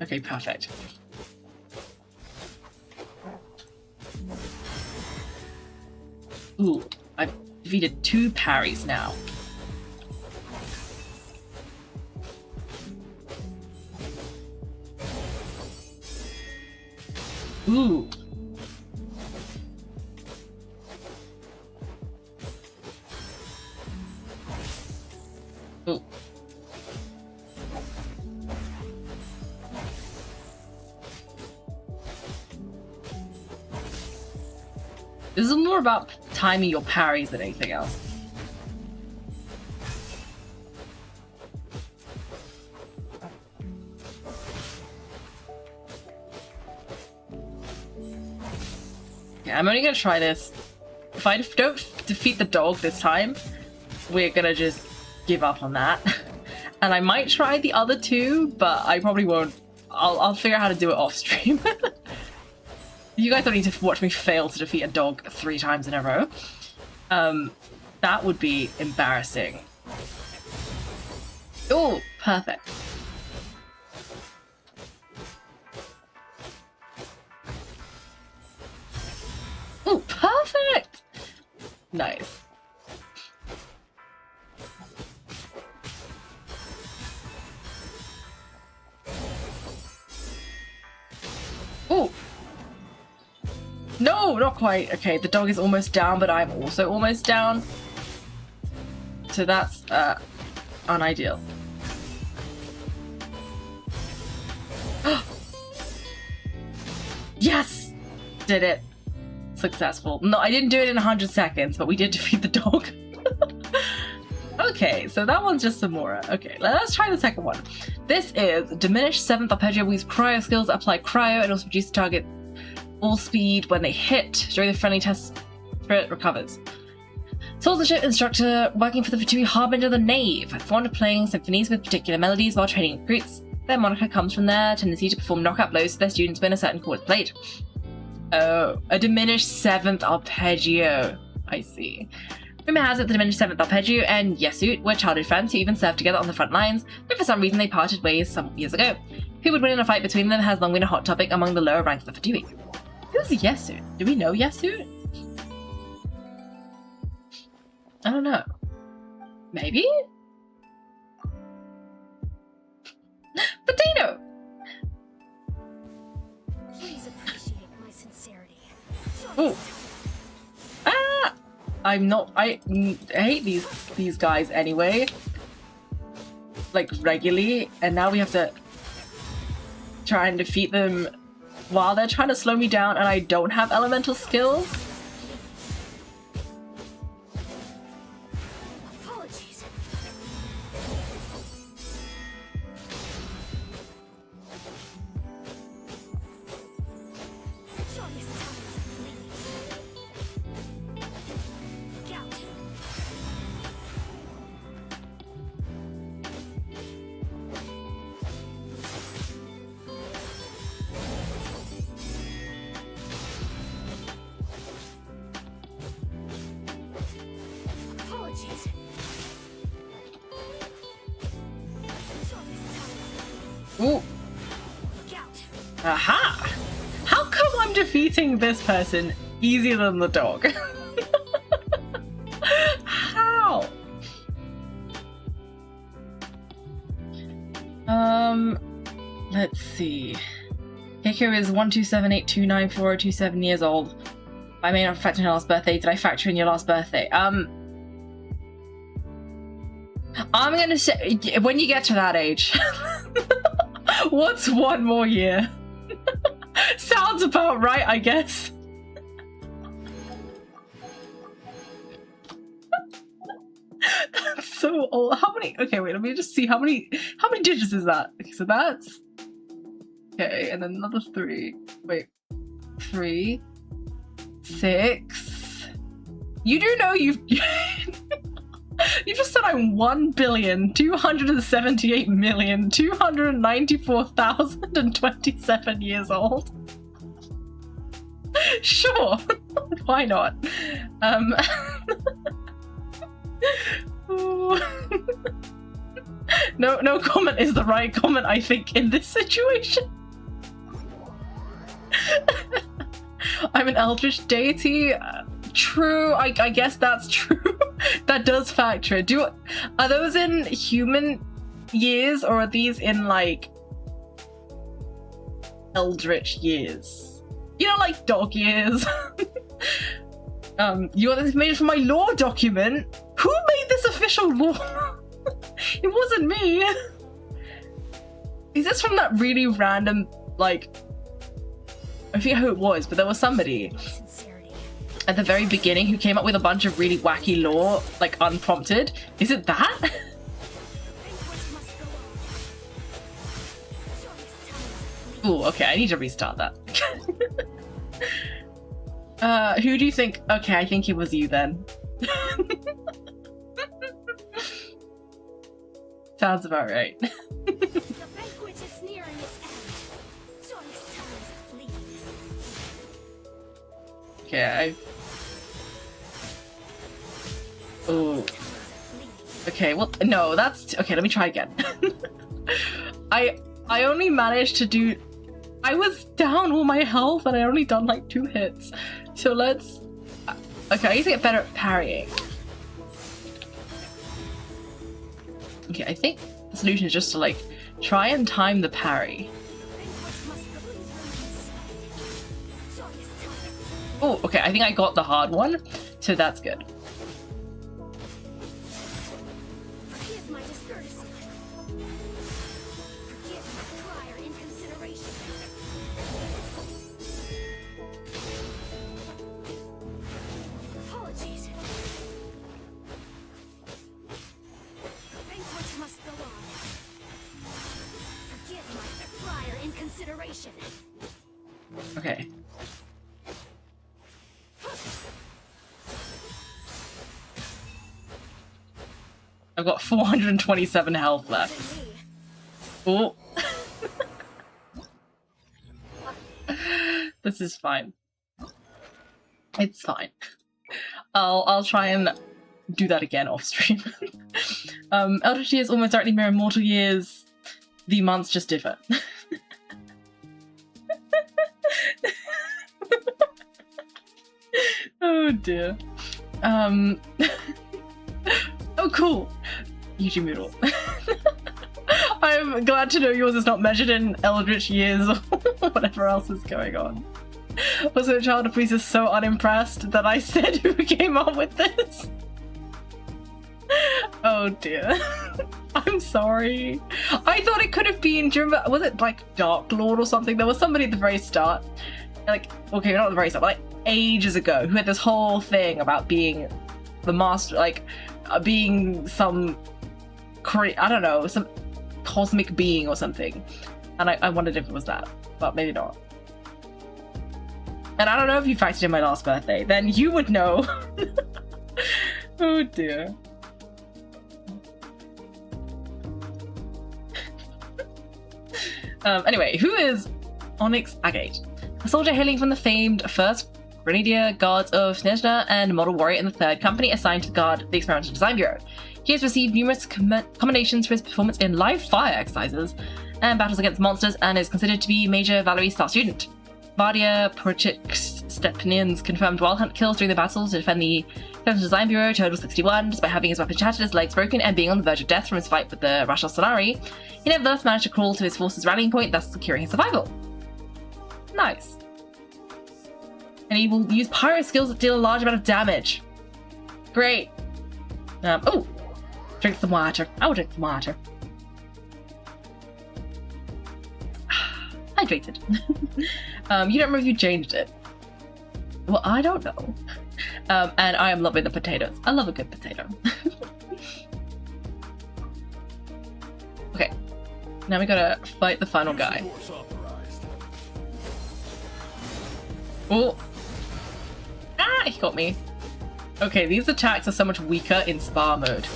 Okay, perfect. Ooh, I've defeated 2 parries now. Ooh. Ooh. This is more about timing your parries than anything else. Okay, I'm only gonna try this. If I don't defeat the dog this time, we're gonna just give up on that. And I might try the other two, but I probably won't. I'll figure out how to do it off stream. You guys don't need to watch me fail to defeat a dog 3 times in a row. That would be embarrassing. Oh, perfect. Oh, perfect! Nice. Oh! No, not quite. Okay, the dog is almost down, but I'm also almost down. So that's unideal. Yes! Did it. Successful. No, I didn't do it in 100 seconds, but we did defeat the dog. Okay, so that one's just Samora. Okay, let's try the second one. This is diminished 7th arpeggio with cryo skills that apply cryo and also reduce the target all speed when they hit. During the friendly test, spirit recovers. Swordsmanship instructor working for the Fatui Harbinger the Knave. Fond of playing symphonies with particular melodies while training recruits. Their moniker comes from their tendency to perform knockout blows to their students when a certain chord is played. Oh, a diminished 7th arpeggio. I see. Rumor has it the diminished 7th arpeggio and Yesut were childhood friends who even served together on the front lines, but for some reason they parted ways some years ago. Who would win in a fight between them has long been a hot topic among the lower ranks of the Fatui. Who's Yesut? Do we know Yesut? I don't know. Maybe? Potato! Please appreciate my sincerity. Ooh. Ah! I'm not. I hate these guys anyway. Like regularly, and now we have to try and defeat them while they're trying to slow me down, and I don't have elemental skills. Apologies. Ooh. Aha! How come I'm defeating this person easier than the dog? How? Let's see. Kaiko is 127829427 years old. I may not factor in her last birthday. Did I factor in your last birthday? I'm gonna say when you get to that age. What's one more year? Sounds about right, I guess. That's so old. How many? Okay, wait. Let me just see how many digits is that? Okay, so that's okay, and then another 3. Wait, 3, 6. You do know you've. You just said I'm 1,278,294,027 years old. Sure, why not? No comment is the right comment, I think, in this situation. I'm an eldritch deity. True, I guess that's true. That does factor it. Are those in human years or are these in like eldritch years? You know, like dog years. You got this information from my lore document. Who made this official law? It wasn't me. Is this from that really random, like, I forget who it was, but there was somebody at the very beginning who came up with a bunch of really wacky lore, like unprompted. Is it that? Ooh, okay, I need to restart that. Who do you think? Okay, I think it was you then. Sounds about right. The banquet is nearing its end. Joyous times are fleeting. Okay, Oh. Okay, well, no, that's... Okay, let me try again. I only managed to do... I was down all my health and I only done like 2 hits. So let's... Okay, I need to get better at parrying. Okay, I think the solution is just to like try and time the parry. Oh, okay, I think I got the hard one, so that's good. Forgive my discourtesy. Forgive my prior inconsideration. Apologies. The banquet must go on. Forgive my prior inconsideration. Okay. I've got 427 health left. Oh. This is fine. It's fine. I'll try and do that again off stream. Eldritch years almost directly mirror mortal years. The months just differ. Oh dear. Oh cool. Yuji Moodle. I'm glad to know yours is not measured in Eldritch years or whatever else is going on. Also, Child of Police is so unimpressed that I said who came up with this. Oh dear. I'm sorry. I thought it could have been, do you remember, was it like Dark Lord or something? There was somebody at the very start, like, okay, not at the very start, but like ages ago, who had this whole thing about being the master, like, being some, I don't know, some cosmic being or something. And I wondered if it was that, but maybe not. And I don't know if you factored in my last birthday, then you would know. Oh dear. Anyway, who is Onyx Agate? A soldier hailing from the famed 1st Grenadier Guards of Snezhna and model warrior in the 3rd Company assigned to guard the Experimental Design Bureau. He has received numerous commendations for his performance in live fire exercises and battles against monsters and is considered to be Major Valerie's star student. Vardia Porochik's Stepnian's confirmed wild hunt kills during the battles to defend the Experimental Design Bureau total 61, despite having his weapon shattered, his legs broken, and being on the verge of death from his fight with the Rashal Sonari. He nevertheless managed to crawl to his force's rallying point, thus securing his survival. Nice. And he will use pyro skills that deal a large amount of damage. Great. Oh, drink some water. I will drink some water. Hydrated. You don't remember if you changed it. Well, I don't know. And I am loving the potatoes. I love a good potato. Okay. Now we gotta fight the final guy. Oh. Ah, he got me. Okay, these attacks are so much weaker in spa mode.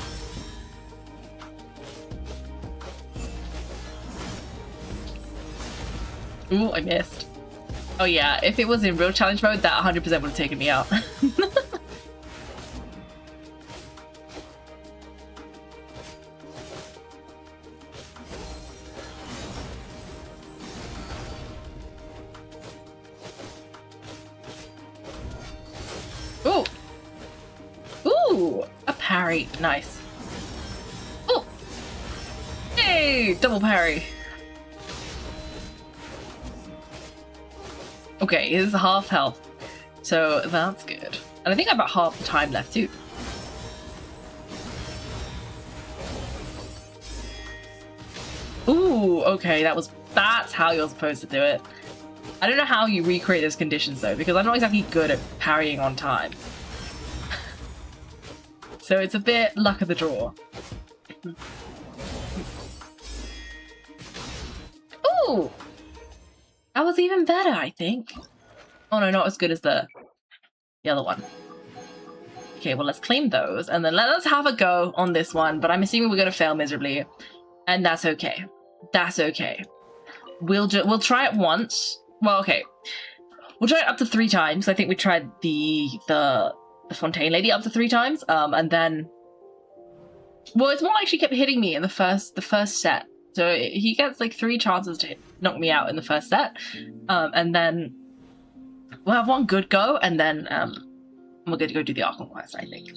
Ooh, I missed. Oh yeah, if it was in real challenge mode, that 100% would have taken me out. Ooh! Ooh! A parry. Nice. Ooh! Hey! Double parry. Okay, this is half health, so that's good. And I think I have about half the time left too. Ooh, okay, that's how you're supposed to do it. I don't know how you recreate those conditions though, because I'm not exactly good at parrying on time. So it's a bit luck of the draw. Ooh! That was even better, I think. Oh no, not as good as the the other one. Okay, well, let's claim those, and then let us have a go on this one, but I'm assuming we're going to fail miserably, and that's okay. That's okay. We'll try it once. Well, okay. We'll try it up to 3 times. I think we tried the Fontaine lady up to 3 times, and then... Well, it's more like she kept hitting me in the first set. So he gets like 3 chances to knock me out in the first set, and then we'll have one good go, and then we're going to go do the Archon quest, I think.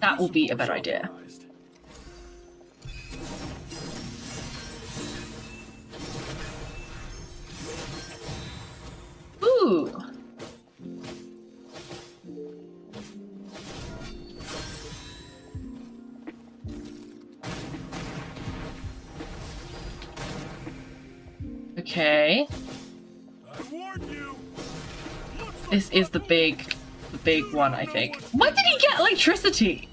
That will be a better idea. Ooh! Okay. This is the big one, I think. When did he get electricity?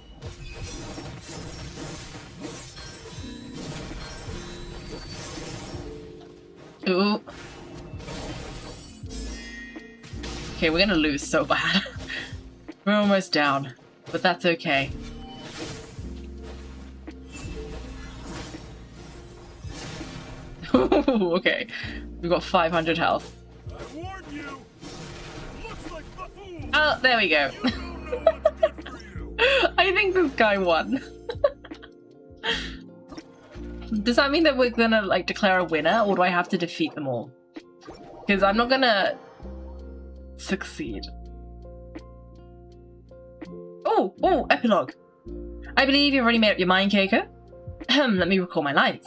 Ooh. Okay, we're gonna lose so bad. We're almost down, but that's okay. Okay, we've got 500 health. Oh, there we go. I think this guy won. Does that mean that we're gonna like declare a winner, or do I have to defeat them all? Because I'm not gonna succeed. Oh, epilogue. I believe you've already made up your mind, Kaiko. Let me recall my lines.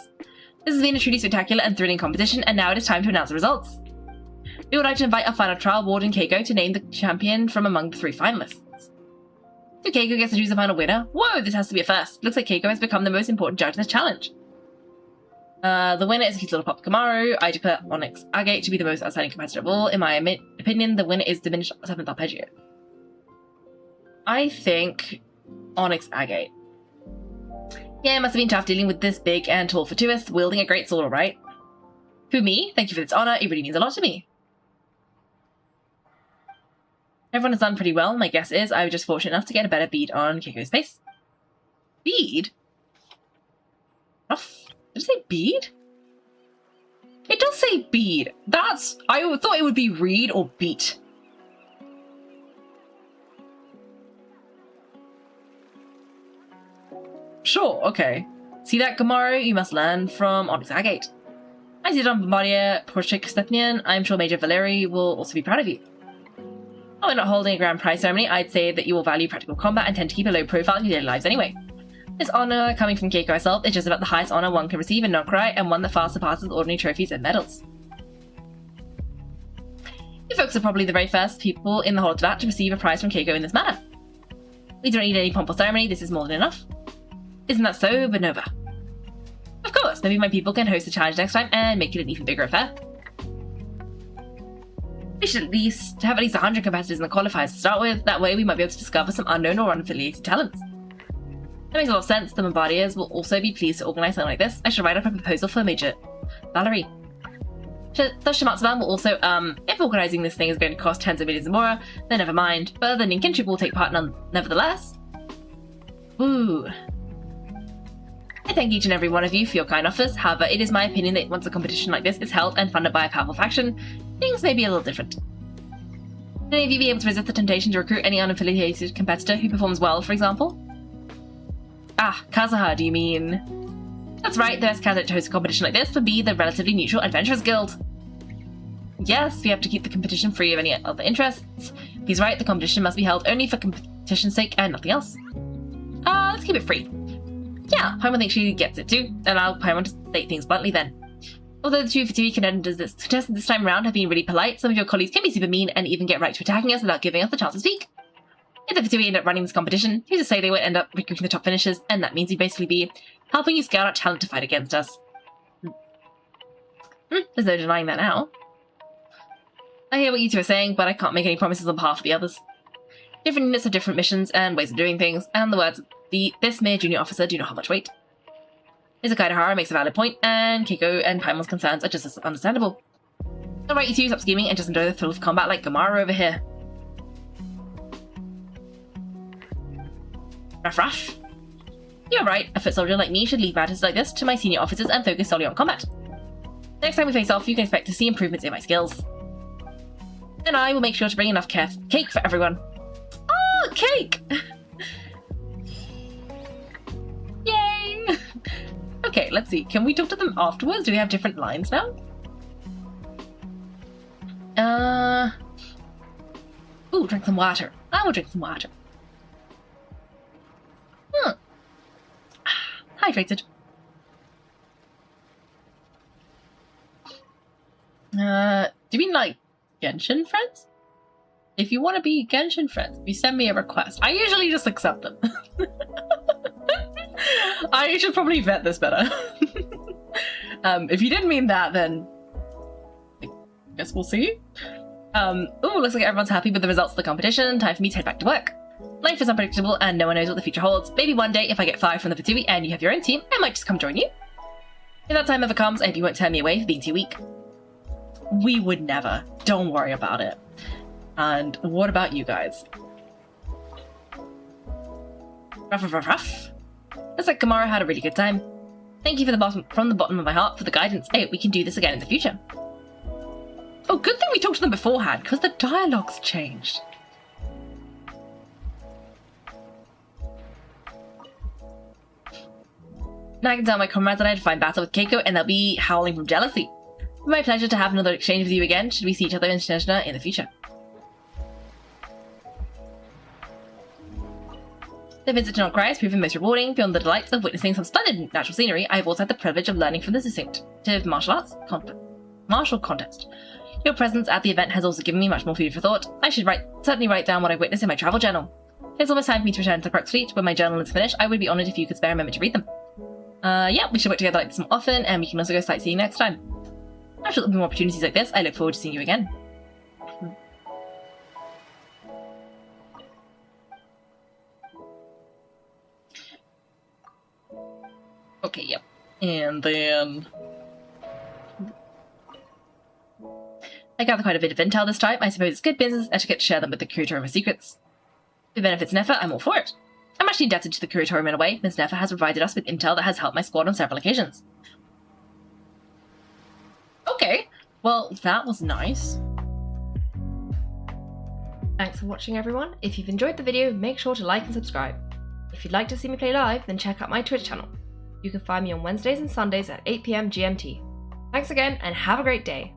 This has been a truly spectacular and thrilling competition, and now it is time to announce the results. We would like to invite our final trial warden, Kaiko, to name the champion from among the 3 finalists. So Kaiko gets to choose the final winner. Whoa, this has to be a first. Looks like Kaiko has become the most important judge in this challenge. The winner is Little Pop Kamaru. I declare Onyx Agate to be the most outstanding competitor of all. In my opinion, the winner is diminished 7th arpeggio. I think Onyx Agate. Yeah, it must have been tough dealing with this big and tall Fortuous, wielding a great sword, alright? Who, me? Thank you for this honor, it really means a lot to me. Everyone has done pretty well. My guess is I was just fortunate enough to get a better bead on Keiko's face. Bead? Off. Did it say bead? It does say bead. That's... I thought it would be read or beat. Sure, okay. See that, Gamaru? You must learn from Onyx Agate. I see it on Bombardier Porchik Stepnian. I'm sure Major Valeri will also be proud of you. Oh, we're not holding a grand prize ceremony. I'd say that you will value practical combat and tend to keep a low profile in your daily lives anyway. This honor, coming from Kaiko herself, is just about the highest honor one can receive in Nokrai, and one that far surpasses ordinary trophies and medals. You folks are probably the very first people in the whole of Tibet to receive a prize from Kaiko in this manner. We don't need any pomp or ceremony, this is more than enough. Isn't that so, Bonova? Of course, maybe my people can host a challenge next time and make it an even bigger affair. We should at least have at least 100 competitors in the qualifiers to start with. That way we might be able to discover some unknown or unaffiliated talents. That makes a lot of sense. The Bombardiers will also be pleased to organise something like this. I should write up a proposal for Major Valerie. The Shimatsuban will also, if organising this thing is going to cost tens of millions more, then never mind. But the Ninkenship will take part nevertheless. Ooh. I thank each and every one of you for your kind offers. However, it is my opinion that once a competition like this is held and funded by a powerful faction, things may be a little different. Would any of you be able to resist the temptation to recruit any unaffiliated competitor who performs well, for example? Ah, Kazuha, do you mean? That's right, the best candidate to host a competition like this would be the relatively neutral Adventurers Guild. Yes, we have to keep the competition free of any other interests. He's right, the competition must be held only for competition's sake and nothing else. Let's keep it free. Yeah, Paimon thinks she gets it too. Allow Paimon to state things bluntly then. Although the 2 Fatui contenders this time around have been really polite, some of your colleagues can be super mean and even get right to attacking us without giving us the chance to speak. If the Fatui end up running this competition, who's to say they won't end up recruiting the top finishers, and that means we'd basically be helping you scout out talent to fight against us. There's no denying that now. I hear what you two are saying, but I can't make any promises on behalf of the others. Different units have different missions and ways of doing things, and the words of this mere junior officer do not have much weight. Izukai Hara makes a valid point, and Kaiko and Paimon's concerns are just as understandable. Alright, you two, stop scheming and just enjoy the thrill of combat like Gamaru over here. Ruff ruff. You're right, a foot soldier like me should leave matters like this to my senior officers and focus solely on combat. Next time we face off, you can expect to see improvements in my skills. And I will make sure to bring enough cake for everyone. Oh, cake! Yay! Okay, let's see. Can we talk to them afterwards? Do we have different lines now? Ooh, drink some water. I will drink some water. Hydrated. Do you mean like Genshin friends? If you want to be Genshin friends, you send me a request. I usually just accept them. I should probably vet this better. If you didn't mean that, then I guess we'll see. Ooh, looks like everyone's happy with the results of the competition. Time for me to head back to work. Life is unpredictable and no one knows what the future holds. Maybe one day, if I get fired from the Fatui and you have your own team, I might just come join you. If that time ever comes, I hope you won't turn me away for being too weak. We would never. Don't worry about it. And what about you guys? Ruff, ruff, ruff, ruff. Looks like Kamara had a really good time. Thank you from the bottom of my heart for the guidance. I hope we can do this again in the future. Oh, good thing we talked to them beforehand, because the dialogue's changed. Now I can tell my comrades that I had a fine battle with Kaiko, and they'll be howling from jealousy. It's my pleasure to have another exchange with you again, should we see each other in Snezhna in the future. The visit to Nocrai has proven most rewarding. Beyond the delights of witnessing some splendid natural scenery, I have also had the privilege of learning from the distinctive martial contest. Your presence at the event has also given me much more food for thought. I should certainly write down what I've witnessed in my travel journal. It's almost time for me to return to the Crux Fleet. When my journal is finished, I would be honoured if you could spare a moment to read them. Yeah, we should work together like this more often, and we can also go sightseeing next time. I'm sure there'll be more opportunities like this. I look forward to seeing you again. Okay, yep. And then I gather quite a bit of intel this time. I suppose it's good business etiquette to share them with the Curatorium secrets. If it benefits Nefa, I'm all for it. I'm actually indebted to the Curatorium in a way. Ms. Nefa has provided us with intel that has helped my squad on several occasions. Okay, well, that was nice. Thanks for watching, everyone. If you've enjoyed the video, make sure to like and subscribe. If you'd like to see me play live, then check out my Twitch channel. You can find me on Wednesdays and Sundays at 8 PM GMT. Thanks again, and have a great day.